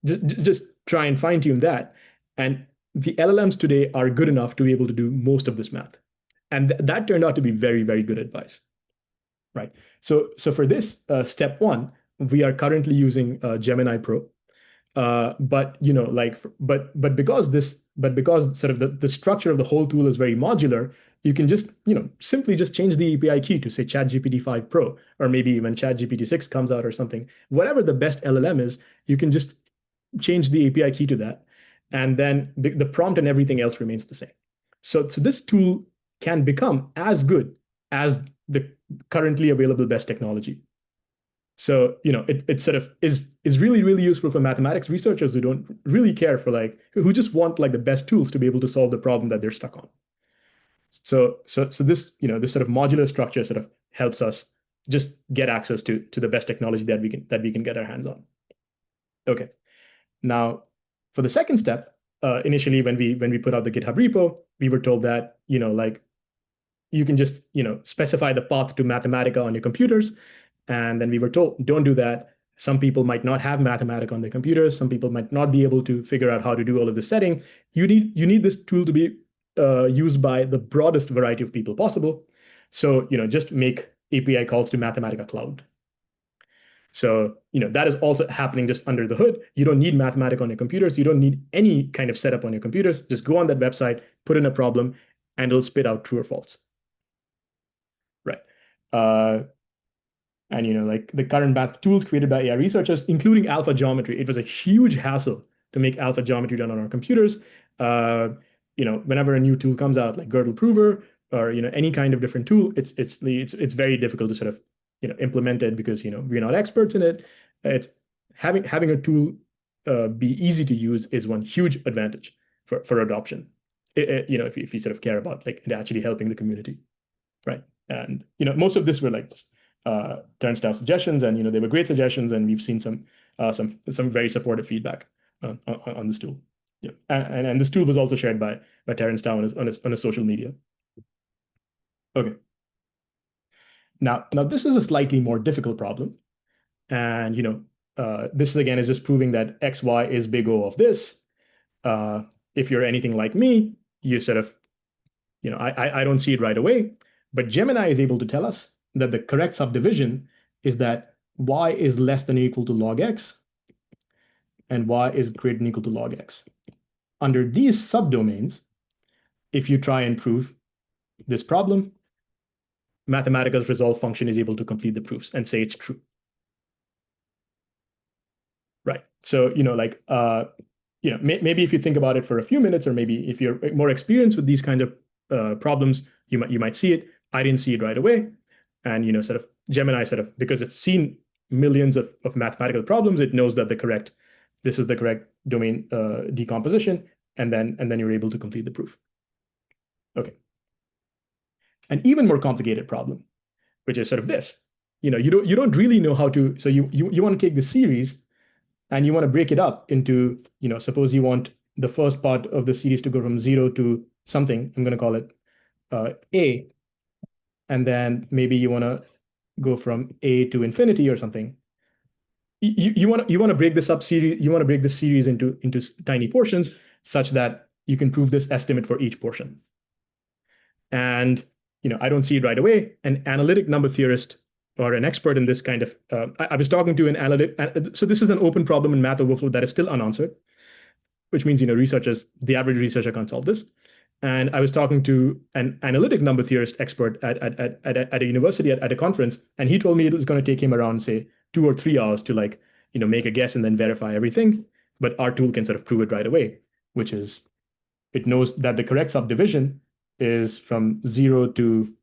just try and fine tune that. And the LLMs today are good enough to be able to do most of this math. And that turned out to be very, very good advice. Right. So for this step one, we are currently using Gemini Pro. But because sort of the structure of the whole tool is very modular, you can just simply just change the API key to say ChatGPT 5 Pro, or maybe when ChatGPT 6 comes out or something, whatever the best LLM is, you can just change the API key to that, and then the prompt and everything else remains the same. So this tool can become as good as the currently available best technology. So, it sort of is really, really useful for mathematics researchers who don't really care for who just want the best tools to be able to solve the problem that they're stuck on. So this, this sort of modular structure sort of helps us just get access to the best technology that we can get our hands on. Okay. Now, for the second step, initially when we put out the GitHub repo, we were told that, you can just, specify the path to Mathematica on your computers. And then we were told, don't do that. Some people might not have Mathematica on their computers. Some people might not be able to figure out how to do all of this setting. You need this tool to be used by the broadest variety of people possible. So, just make API calls to Mathematica Cloud. So, that is also happening just under the hood. You don't need Mathematica on your computers. You don't need any kind of setup on your computers. Just go on that website, put in a problem, and it'll spit out true or false. Right. And like the current math tools created by AI researchers, including alpha geometry, it was a huge hassle to make alpha geometry done on our computers. Whenever a new tool comes out, like Gödel Prover, or any kind of different tool, it's very difficult to sort of implement it because we're not experts in it. It's having a tool be easy to use is one huge advantage for adoption. If you sort of care about like it actually helping the community, right? And most of this were like turnstile suggestions, and they were great suggestions, and we've seen some very supportive feedback on this tool. Yeah, and this tool was also shared by Turnstile on his social media. Okay. Now this is a slightly more difficult problem, and this again is just proving that XY is big O of this. If you're anything like me, you sort of, I don't see it right away, but Gemini is able to tell us that the correct subdivision is that Y is less than or equal to log X, and Y is greater than or equal to log X. Under these subdomains, if you try and prove this problem, Mathematica's resolve function is able to complete the proofs and say it's true. Right. So, maybe if you think about it for a few minutes, or maybe if you're more experienced with these kinds of problems, you might see it. I didn't see it right away. And, sort of Gemini because it's seen millions of mathematical problems, it knows that this is the correct domain decomposition, and then you're able to complete the proof. Okay. An even more complicated problem, which is sort of this. You don't really know how to. So you want to take the series, and you want to break it up into, suppose you want the first part of the series to go from 0 to something. I'm going to call it A, and then maybe you want to go from A to infinity or something. You want to break this up series. You want to break the series into tiny portions such that you can prove this estimate for each portion. And I don't see it right away. An analytic number theorist or an expert in this kind of, I was talking to an analytic. So this is an open problem in Math Overflow that is still unanswered, which means the average researcher can't solve this. And I was talking to an analytic number theorist expert at a university at a conference, and he told me it was going to take him around, say, 2 or 3 hours to make a guess and then verify everything. But our tool can sort of prove it right away, which is it knows that the correct subdivision is from 0 to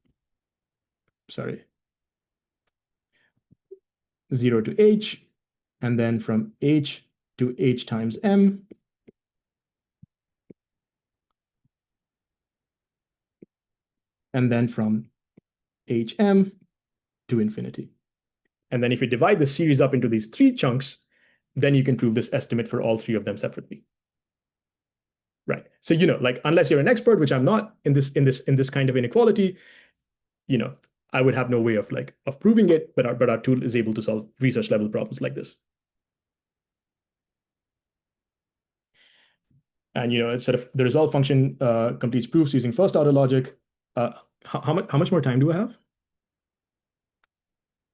H, and then from H to H times M, and then from HM to infinity. And then if you divide the series up into these 3 chunks, then you can prove this estimate for all 3 of them separately. Right. So, unless you're an expert, which I'm not in this kind of inequality, I would have no way of proving it, but our tool is able to solve research level problems like this. And it's sort of the resolve function completes proofs using first order logic. How much more time do I have?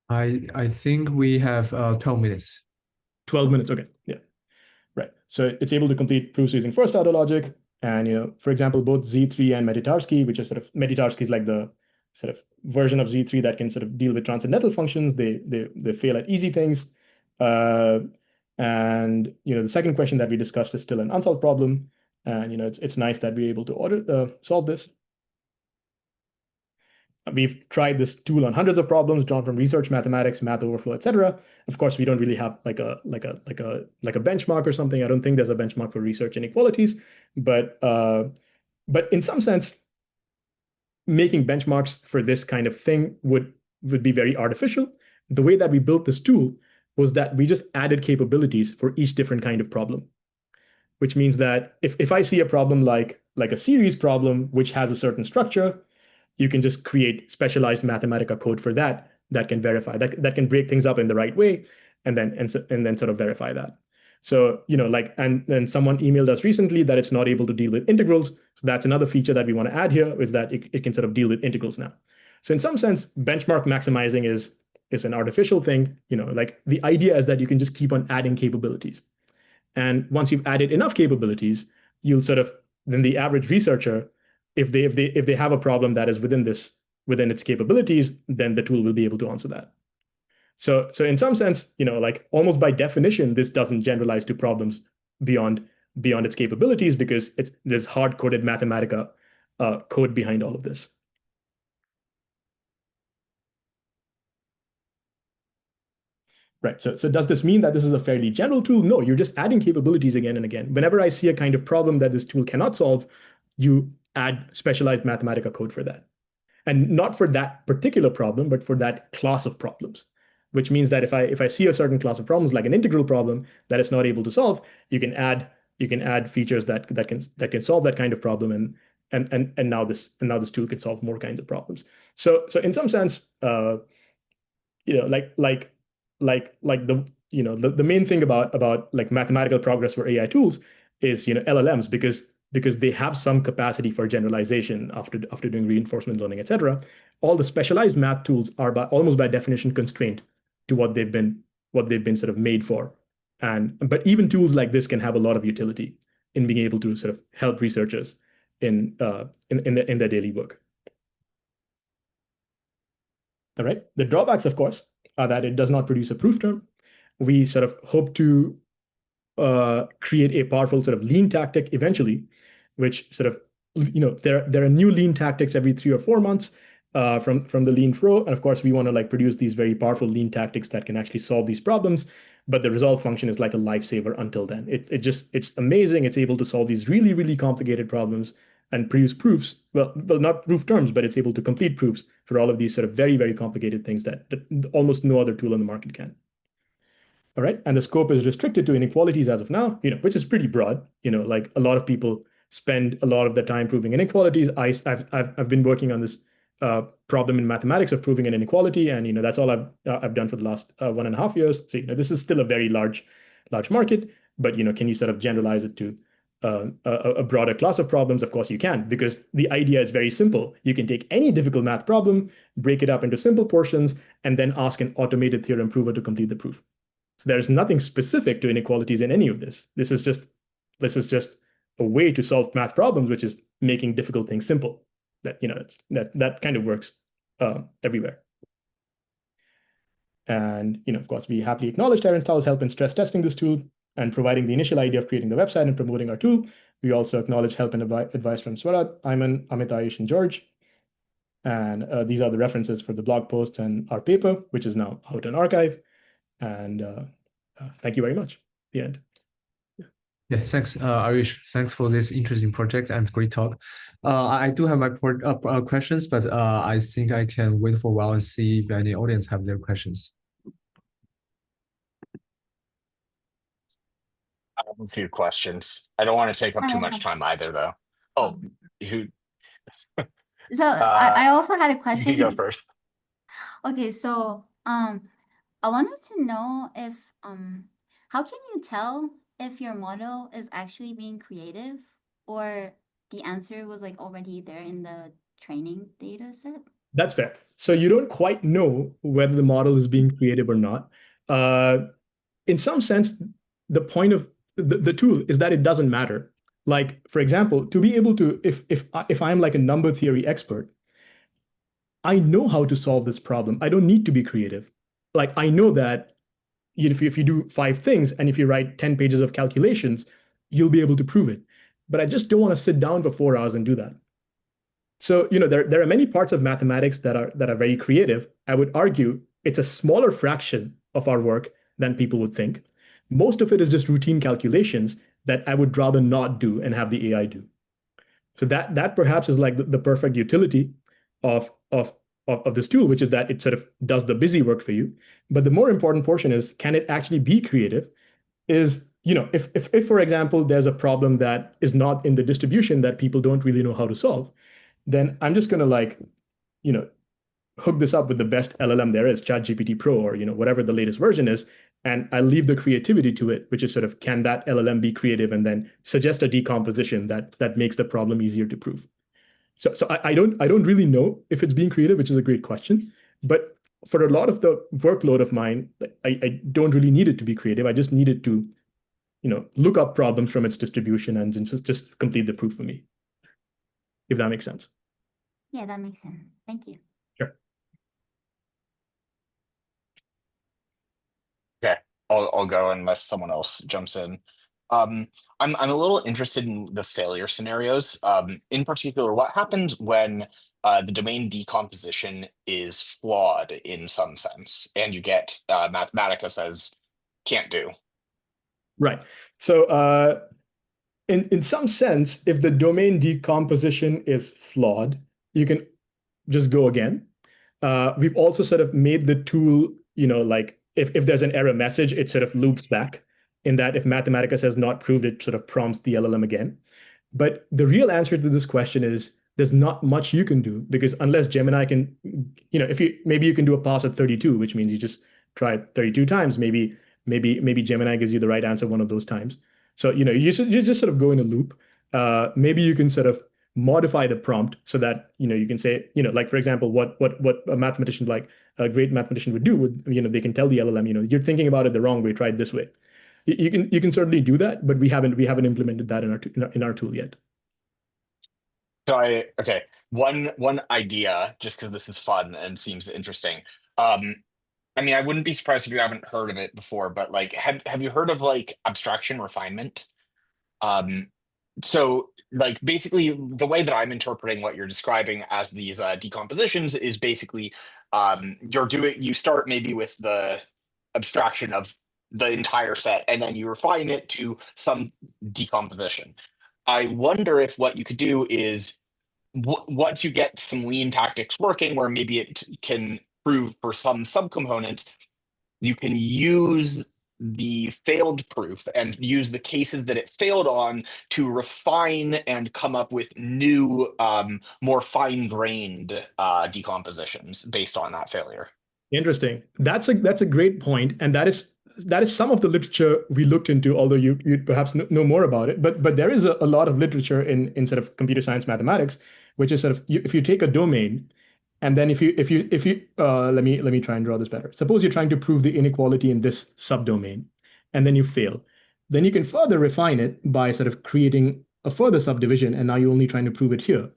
I think we have 12 minutes. 12 minutes. Okay. Yeah. Right. So it's able to complete proofs using first order logic. And, for example, both Z3 and Meditarsky, which is Meditarsky is like the sort of version of Z3 that can sort of deal with transcendental functions. They fail at easy things. And, the second question that we discussed is still an unsolved problem. And, it's nice that we're able to solve this. We've tried this tool on hundreds of problems drawn from research mathematics, Math Overflow, etc. Of course, we don't really have like a benchmark or something. I don't think there's a benchmark for research inequalities, but in some sense, making benchmarks for this kind of thing would be very artificial. The way that we built this tool was that we just added capabilities for each different kind of problem, which means that if I see a problem like a series problem which has a certain structure, you can just create specialized Mathematica code for that can verify, that can break things up in the right way, and then sort of verify that. So, and then someone emailed us recently that it's not able to deal with integrals. So that's another feature that we want to add here, is that it can sort of deal with integrals now. So in some sense, benchmark maximizing is an artificial thing. The idea is that you can just keep on adding capabilities. And once you've added enough capabilities, you'll then the average researcher, if they have a problem that is within its capabilities, then the tool will be able to answer that. So in some sense, almost by definition, this doesn't generalize to problems beyond its capabilities, because there's hard-coded Mathematica code behind all of this. right? So does this mean that this is a fairly general tool? No, you're just adding capabilities again and again. Whenever I see a kind of problem that this tool cannot solve, you add specialized Mathematica code for that. And not for that particular problem, but for that class of problems, which means that if I see a certain class of problems, like an integral problem that it's not able to solve, you can add features that can solve that kind of problem, and now this tool can solve more kinds of problems. So in some sense, like the main thing about like mathematical progress for AI tools is LLMs, because they have some capacity for generalization after doing reinforcement learning, etc. All the specialized math tools are almost by definition constrained to what they've been sort of made for. But even tools like this can have a lot of utility in being able to sort of help researchers in their daily work. All right. The drawbacks, of course, are that it does not produce a proof term. We sort of hope to create a powerful sort of lean tactic eventually, which sort of, there are new lean tactics every 3 or 4 months from the lean pro. And of course, we want to like produce these very powerful lean tactics that can actually solve these problems. But the resolve function is like a lifesaver until then. It's amazing. It's able to solve these really, really complicated problems and produce proofs. Well, not proof terms, but it's able to complete proofs for all of these sort of very, very complicated things that almost no other tool on the market can. All right. And the scope is restricted to inequalities as of now, which is pretty broad. Like a lot of people spend a lot of their time proving inequalities. I've been working on this problem in mathematics of proving an inequality, and that's all I've done for the last 1.5 years. So this is still a very large market, but can you sort of generalize it to a broader class of problems? Of course you can, because the idea is very simple. You can take any difficult math problem, break it up into simple portions, and then ask an automated theorem prover to complete the proof. So there's nothing specific to inequalities in any of this. This is just a way to solve math problems, which is making difficult things simple. That kind of works everywhere. And of course, we happily acknowledge Terence Tow's help in stress testing this tool and providing the initial idea of creating the website and promoting our tool. We also acknowledge help and advice from Swarat, Ayman, Amit, Ayush, and George. And these are the references for the blog post and our paper, which is now out in archive. And thank you very much. The end. Yeah, thanks, Ayush. Thanks for this interesting project and great talk. I do have my questions, but I think I can wait for a while and see if any audience have their questions. I have a few questions. I don't want to take up too much time either, though. Oh, who? So I also had a You question. can go first. Okay, so I wanted to know if how can you tell if your model is actually being creative, or the answer was like already there in the training data set? That's fair. So you don't quite know whether the model is being creative or not. In some sense, the point of the tool is that it doesn't matter. Like, for example, to be able to, if I'm like a number theory expert, I know how to solve this problem. I don't need to be creative. Like, I know that if you do 5 things and if you write 10 pages of calculations, you'll be able to prove it. But I just don't want to sit down for 4 hours and do that. So there are many parts of mathematics that are very creative. I would argue it's a smaller fraction of our work than people would think. Most of it is just routine calculations that I would rather not do and have the AI do. So that perhaps is like the perfect utility of this tool, which is that it sort of does the busy work for you. But the more important portion is, can it actually be creative? Is, if for example, there's a problem that is not in the distribution that people don't really know how to solve, then I'm just going to hook this up with the best LLM there is, ChatGPT Pro, or whatever the latest version is, and I leave the creativity to it, which is sort of, can that LLM be creative, and then suggest a decomposition that makes the problem easier to prove. So I don't really know if it's being creative, which is a great question. But for a lot of the workload of mine, I don't really need it to be creative. I just need it to look up problems from its distribution and just complete the proof for me, if that makes sense. Yeah, that makes sense. Thank you. Sure. Okay, I'll go unless someone else jumps in. I'm a little interested in the failure scenarios. In particular, what happens when the domain decomposition is flawed in some sense, and you get Mathematica says can't do. Right. So in some sense, if the domain decomposition is flawed, you can just go again. We've also sort of made the tool, like if there's an error message, it sort of loops back, in that if Mathematica says not proved, it sort of prompts the LLM again. But the real answer to this question is there's not much you can do, because unless Gemini can, maybe you can do a pass at 32, which means you just try it 32 times. Maybe Gemini gives you the right answer one of those times. So, you just sort of go in a loop. Maybe you can sort of modify the prompt so that, you can say, like, for example, what a mathematician, like a great mathematician would do would, they can tell the LLM, you're thinking about it the wrong way, try it this way. You can certainly do that, but we haven't implemented that in our tool yet. So okay, one idea, just because this is fun and seems interesting. I mean, I wouldn't be surprised if you haven't heard of it before, but like, have you heard of like abstraction refinement? So like basically the way that I'm interpreting what you're describing as these decompositions is basically you start maybe with the abstraction of the entire set, and then you refine it to some decomposition. I wonder if what you could do is once you get some lean tactics working, where maybe it can prove for some subcomponents, you can use the failed proof and use the cases that it failed on to refine and come up with new, more fine-grained decompositions based on that failure. Interesting. That's a great point, and that is some of the literature we looked into, although you perhaps know more about it. But there is a lot of literature in sort of computer science mathematics, which is sort of if you take a domain, and then if you let me try and draw this better. Suppose you're trying to prove the inequality in this subdomain, and then you fail. Then you can further refine it by sort of creating a further subdivision, and now you're only trying to prove it here.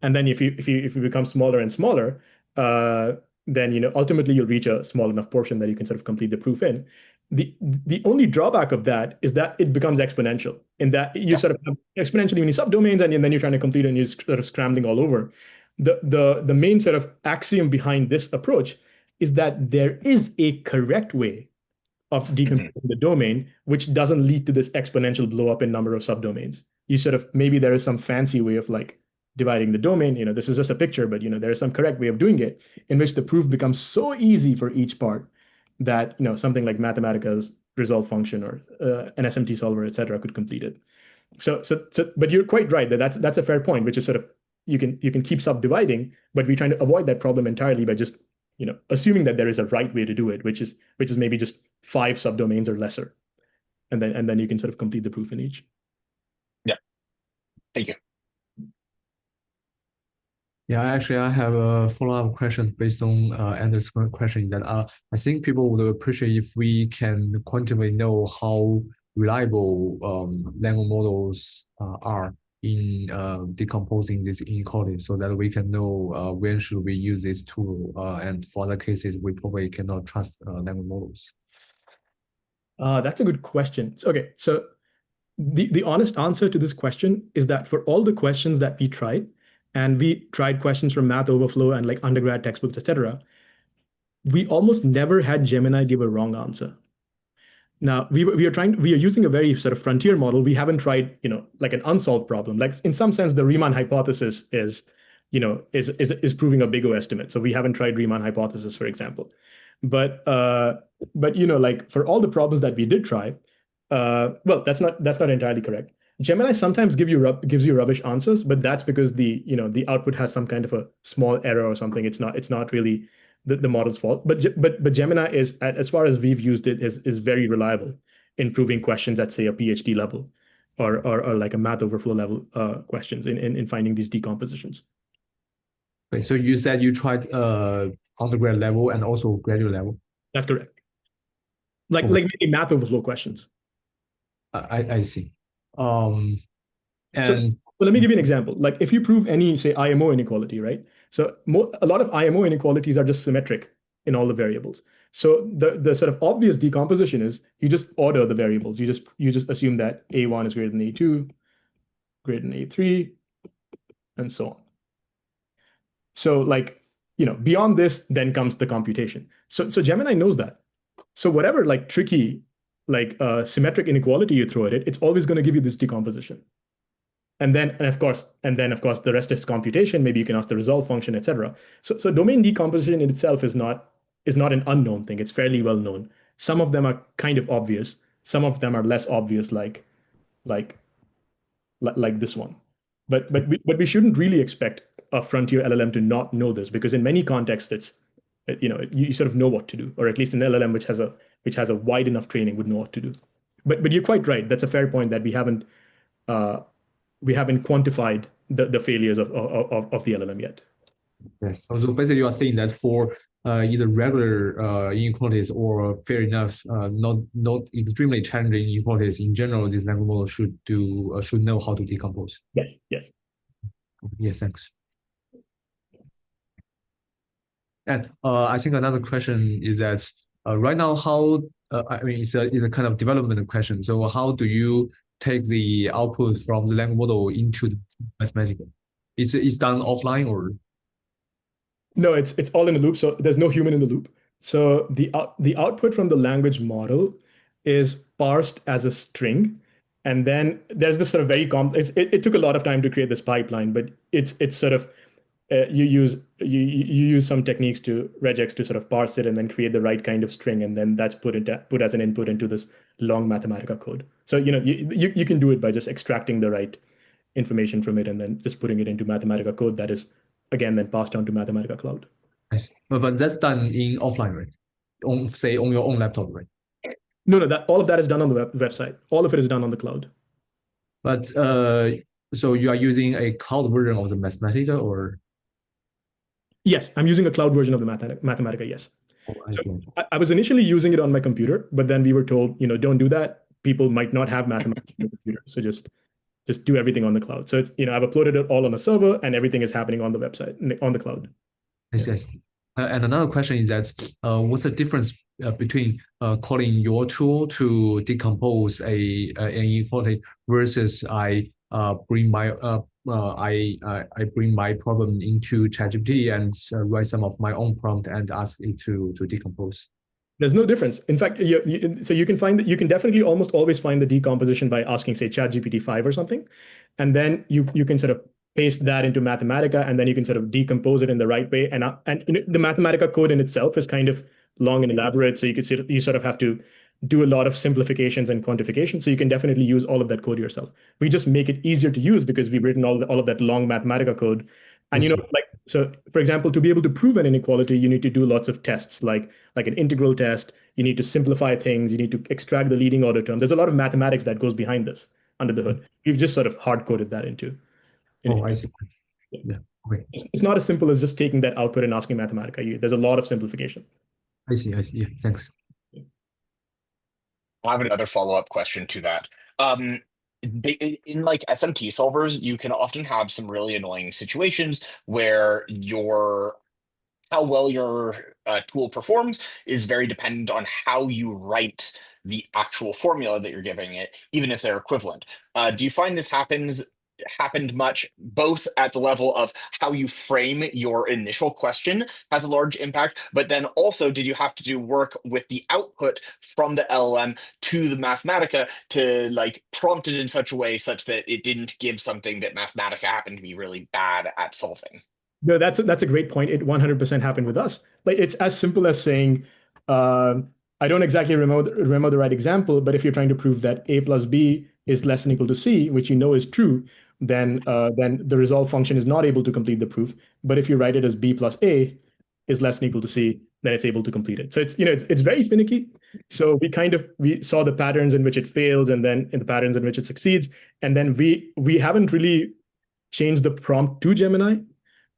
And then if you become smaller and smaller, then ultimately you'll reach a small enough portion that you can sort of complete the proof in. The only drawback of that is that it becomes exponential, in that you sort of have exponentially many subdomains, and then you're trying to complete it and you're sort of scrambling all over. The main sort of axiom behind this approach is that there is a correct way of decomposing the domain, which doesn't lead to this exponential blow up in number of subdomains. You sort of, maybe there is some fancy way of like dividing the domain, this is just a picture, but there is some correct way of doing it in which the proof becomes so easy for each part that something like Mathematica's resolve function or an SMT solver, etc., could complete it. So but you're quite right that that's a fair point, which is sort of you can keep subdividing, but we're trying to avoid that problem entirely by just assuming that there is a right way to do it, which is maybe just 5 subdomains or lesser, and then you can sort of complete the proof in each. Yeah, thank you. Yeah, actually, I have a follow-up question based on Anders' question. That I think people would appreciate if we can quantitatively know how reliable language models are in decomposing this inequality, so that we can know when should we use this tool, and for other cases we probably cannot trust language models. That's a good question. Okay, so the honest answer to this question is that for all the questions that we tried, and we tried questions from Math Overflow and like undergrad textbooks, etc., we almost never had Gemini give a wrong answer. Now we are using a very sort of frontier model. We haven't tried, like an unsolved problem. Like in some sense, the Riemann hypothesis is proving a big O estimate. So we haven't tried Riemann hypothesis, for example. But like for all the problems that we did try, well, that's not entirely correct. Gemini sometimes gives you rubbish answers, but that's because the output has some kind of a small error or something. It's not really the model's fault. But Gemini is, as far as we've used it, is very reliable in proving questions at, say, a PhD level or like a Math Overflow level questions in finding these decompositions. Okay, so you said you tried undergrad level and also graduate level. That's correct. Like Okay. like maybe Math Overflow questions. I see. So let me give you an example. Like if you prove any, say, IMO inequality, right? So a lot of IMO inequalities are just symmetric in all the variables. So the sort of obvious decomposition is you just order the variables. You just assume that A1 is greater than A2, greater than A3, and so on. So like, beyond this, then comes the computation. So Gemini knows that. So whatever like tricky, like symmetric inequality you throw at it, it's always going to give you this decomposition. And then of course the rest is computation. Maybe you can ask the resolve function, etc. So domain decomposition in itself is not an unknown thing. It's fairly well known. Some of them are kind of obvious. Some of them are less obvious, like this one. But we shouldn't really expect a frontier LLM to not know this, because in many contexts you sort of know what to do, or at least an LLM which has a wide enough training would know what to do. But you're quite right. That's a fair point that we haven't quantified the failures of the LLM yet. Yes. So basically, you are saying that for either regular inequalities or fair enough, not extremely challenging inequalities in general, this language model should know how to decompose. Yes. Yes, thanks. And I think another question is that right now, how I mean, it's a kind of development question. So how do you take the output from the language model into the mathematical? It's done offline or? No, it's all in a loop. So there's no human in the loop. So the output from the language model is parsed as a string, and then there's this sort of very complex. It took a lot of time to create this pipeline, but it's sort of you use some techniques to regex to sort of parse it and then create the right kind of string, and then that's put as an input into this long Mathematica code. So you can do it by just extracting the right information from it and then just putting it into Mathematica code that is again then passed on to Mathematica Cloud. Nice. But that's done in offline, right? On your own laptop, right? No, all of that is done on the website. All of it is done on the cloud. But so you are using a cloud version of the Mathematica, or? Yes, I'm using a cloud version of the Mathematica, yes. Oh, so I was initially using it on my computer, but then we were told, don't do that. People might not have Mathematica on the computer. So just do everything on the cloud. So it's, I've uploaded it all on a server and everything is happening on the website, on the cloud. Yes. And another question is that what's the difference between calling your tool to decompose an inequality versus I bring my problem into ChatGPT and write some of my own prompt and ask it to decompose? There's no difference. In fact, so you can find that you can definitely almost always find the decomposition by asking, say, ChatGPT 5 or something, and then you can sort of paste that into Mathematica, and then you can sort of decompose it in the right way. And the Mathematica code in itself is kind of long and elaborate, so you sort of have to do a lot of simplifications and quantification. So you can definitely use all of that code yourself. We just make it easier to use because we've written all of that long Mathematica code. And so for example, to be able to prove an inequality, you need to do lots of tests, like an integral test. You need to simplify things. You need to extract the leading order term. There's a lot of mathematics that goes behind this under the hood. We've just sort of hard coded that into. Oh, I see. Yeah. Okay. It's not as simple as just taking that output and asking Mathematica. There's a lot of simplification. I see. Yeah, thanks. I have another follow-up question to that. In like SMT solvers, you can often have some really annoying situations where how well your tool performs is very dependent on how you write the actual formula that you're giving it, even if they're equivalent. Do you find this happened much, both at the level of how you frame your initial question has a large impact, but then also did you have to do work with the output from the LLM to the Mathematica to like prompt it in such a way such that it didn't give something that Mathematica happened to be really bad at solving? No, that's a great point. It 100% happened with us. Like it's as simple as saying, I don't exactly remember the right example, but if you're trying to prove that A plus B is less than or equal to C, which is true, then the resolve function is not able to complete the proof. But if you write it as B plus A is less than or equal to C, then it's able to complete it. So it's very finicky. So we saw the patterns in which it fails, and then in the patterns in which it succeeds, and then we haven't really changed the prompt to Gemini,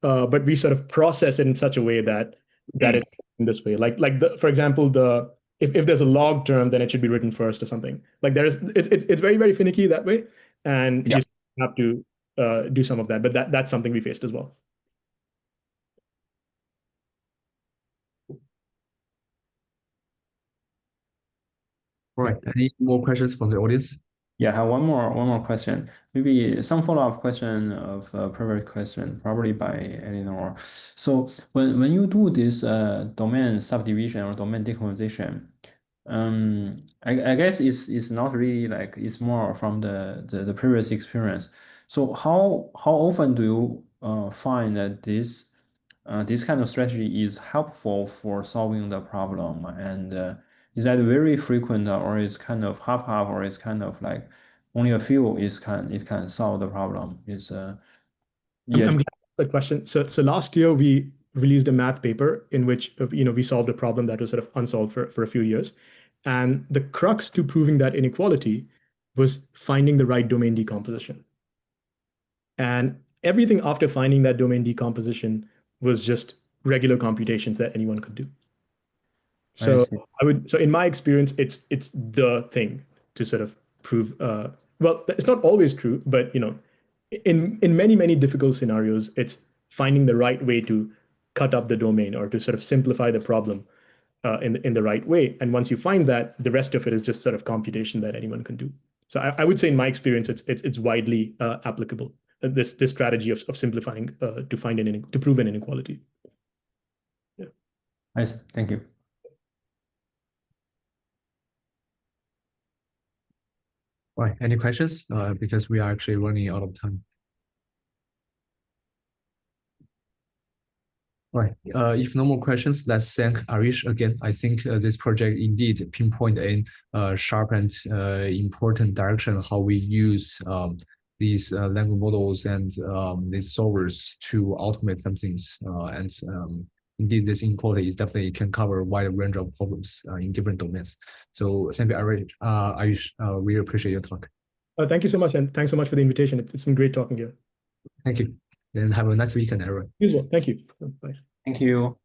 but we sort of process it in such a way that it's in this way. For example, if there's a log term, then it should be written first or something. Like it's very, very finicky that way, and you have to do some of that. But that's something we faced as well. All right. Any more questions from the audience? Yeah, I have one more question. Maybe some follow-up question of a previous question, probably by Eleanor. So when you do this domain subdivision or domain decomposition, I guess it's not really like it's more from the previous experience. So how often do you find that this kind of strategy is helpful for solving the problem? And is that very frequent, or is kind of half-half, or is kind of like only a few it can solve the problem? Yeah. I'm glad the question. So last year we released a math paper in which we solved a problem that was sort of unsolved for a few years, and the crux to proving that inequality was finding the right domain decomposition. And everything after finding that domain decomposition was just regular computations that anyone could do. So in my experience, it's the thing to sort of prove. Well, it's not always true, but in many difficult scenarios, it's finding the right way to cut up the domain or to sort of simplify the problem in the right way. And once you find that, the rest of it is just sort of computation that anyone can do. So I would say, in my experience, it's widely applicable. This strategy of simplifying to prove an inequality. Yeah. Nice. Thank you. All right. Any questions? Because we are actually running out of time. All right. If no more questions, let's thank Ayush again. I think this project indeed pinpoint a sharp and important direction how we use these language models and these solvers to automate some things. Indeed, this inequality is definitely can cover a wide range of problems in different domains. So thank you, Ayush. We appreciate your talk. Thank you so much, and thanks so much for the invitation. It's been great talking to you. Thank you, and have a nice weekend, everyone. You as well. Thank you. Bye. Thank you.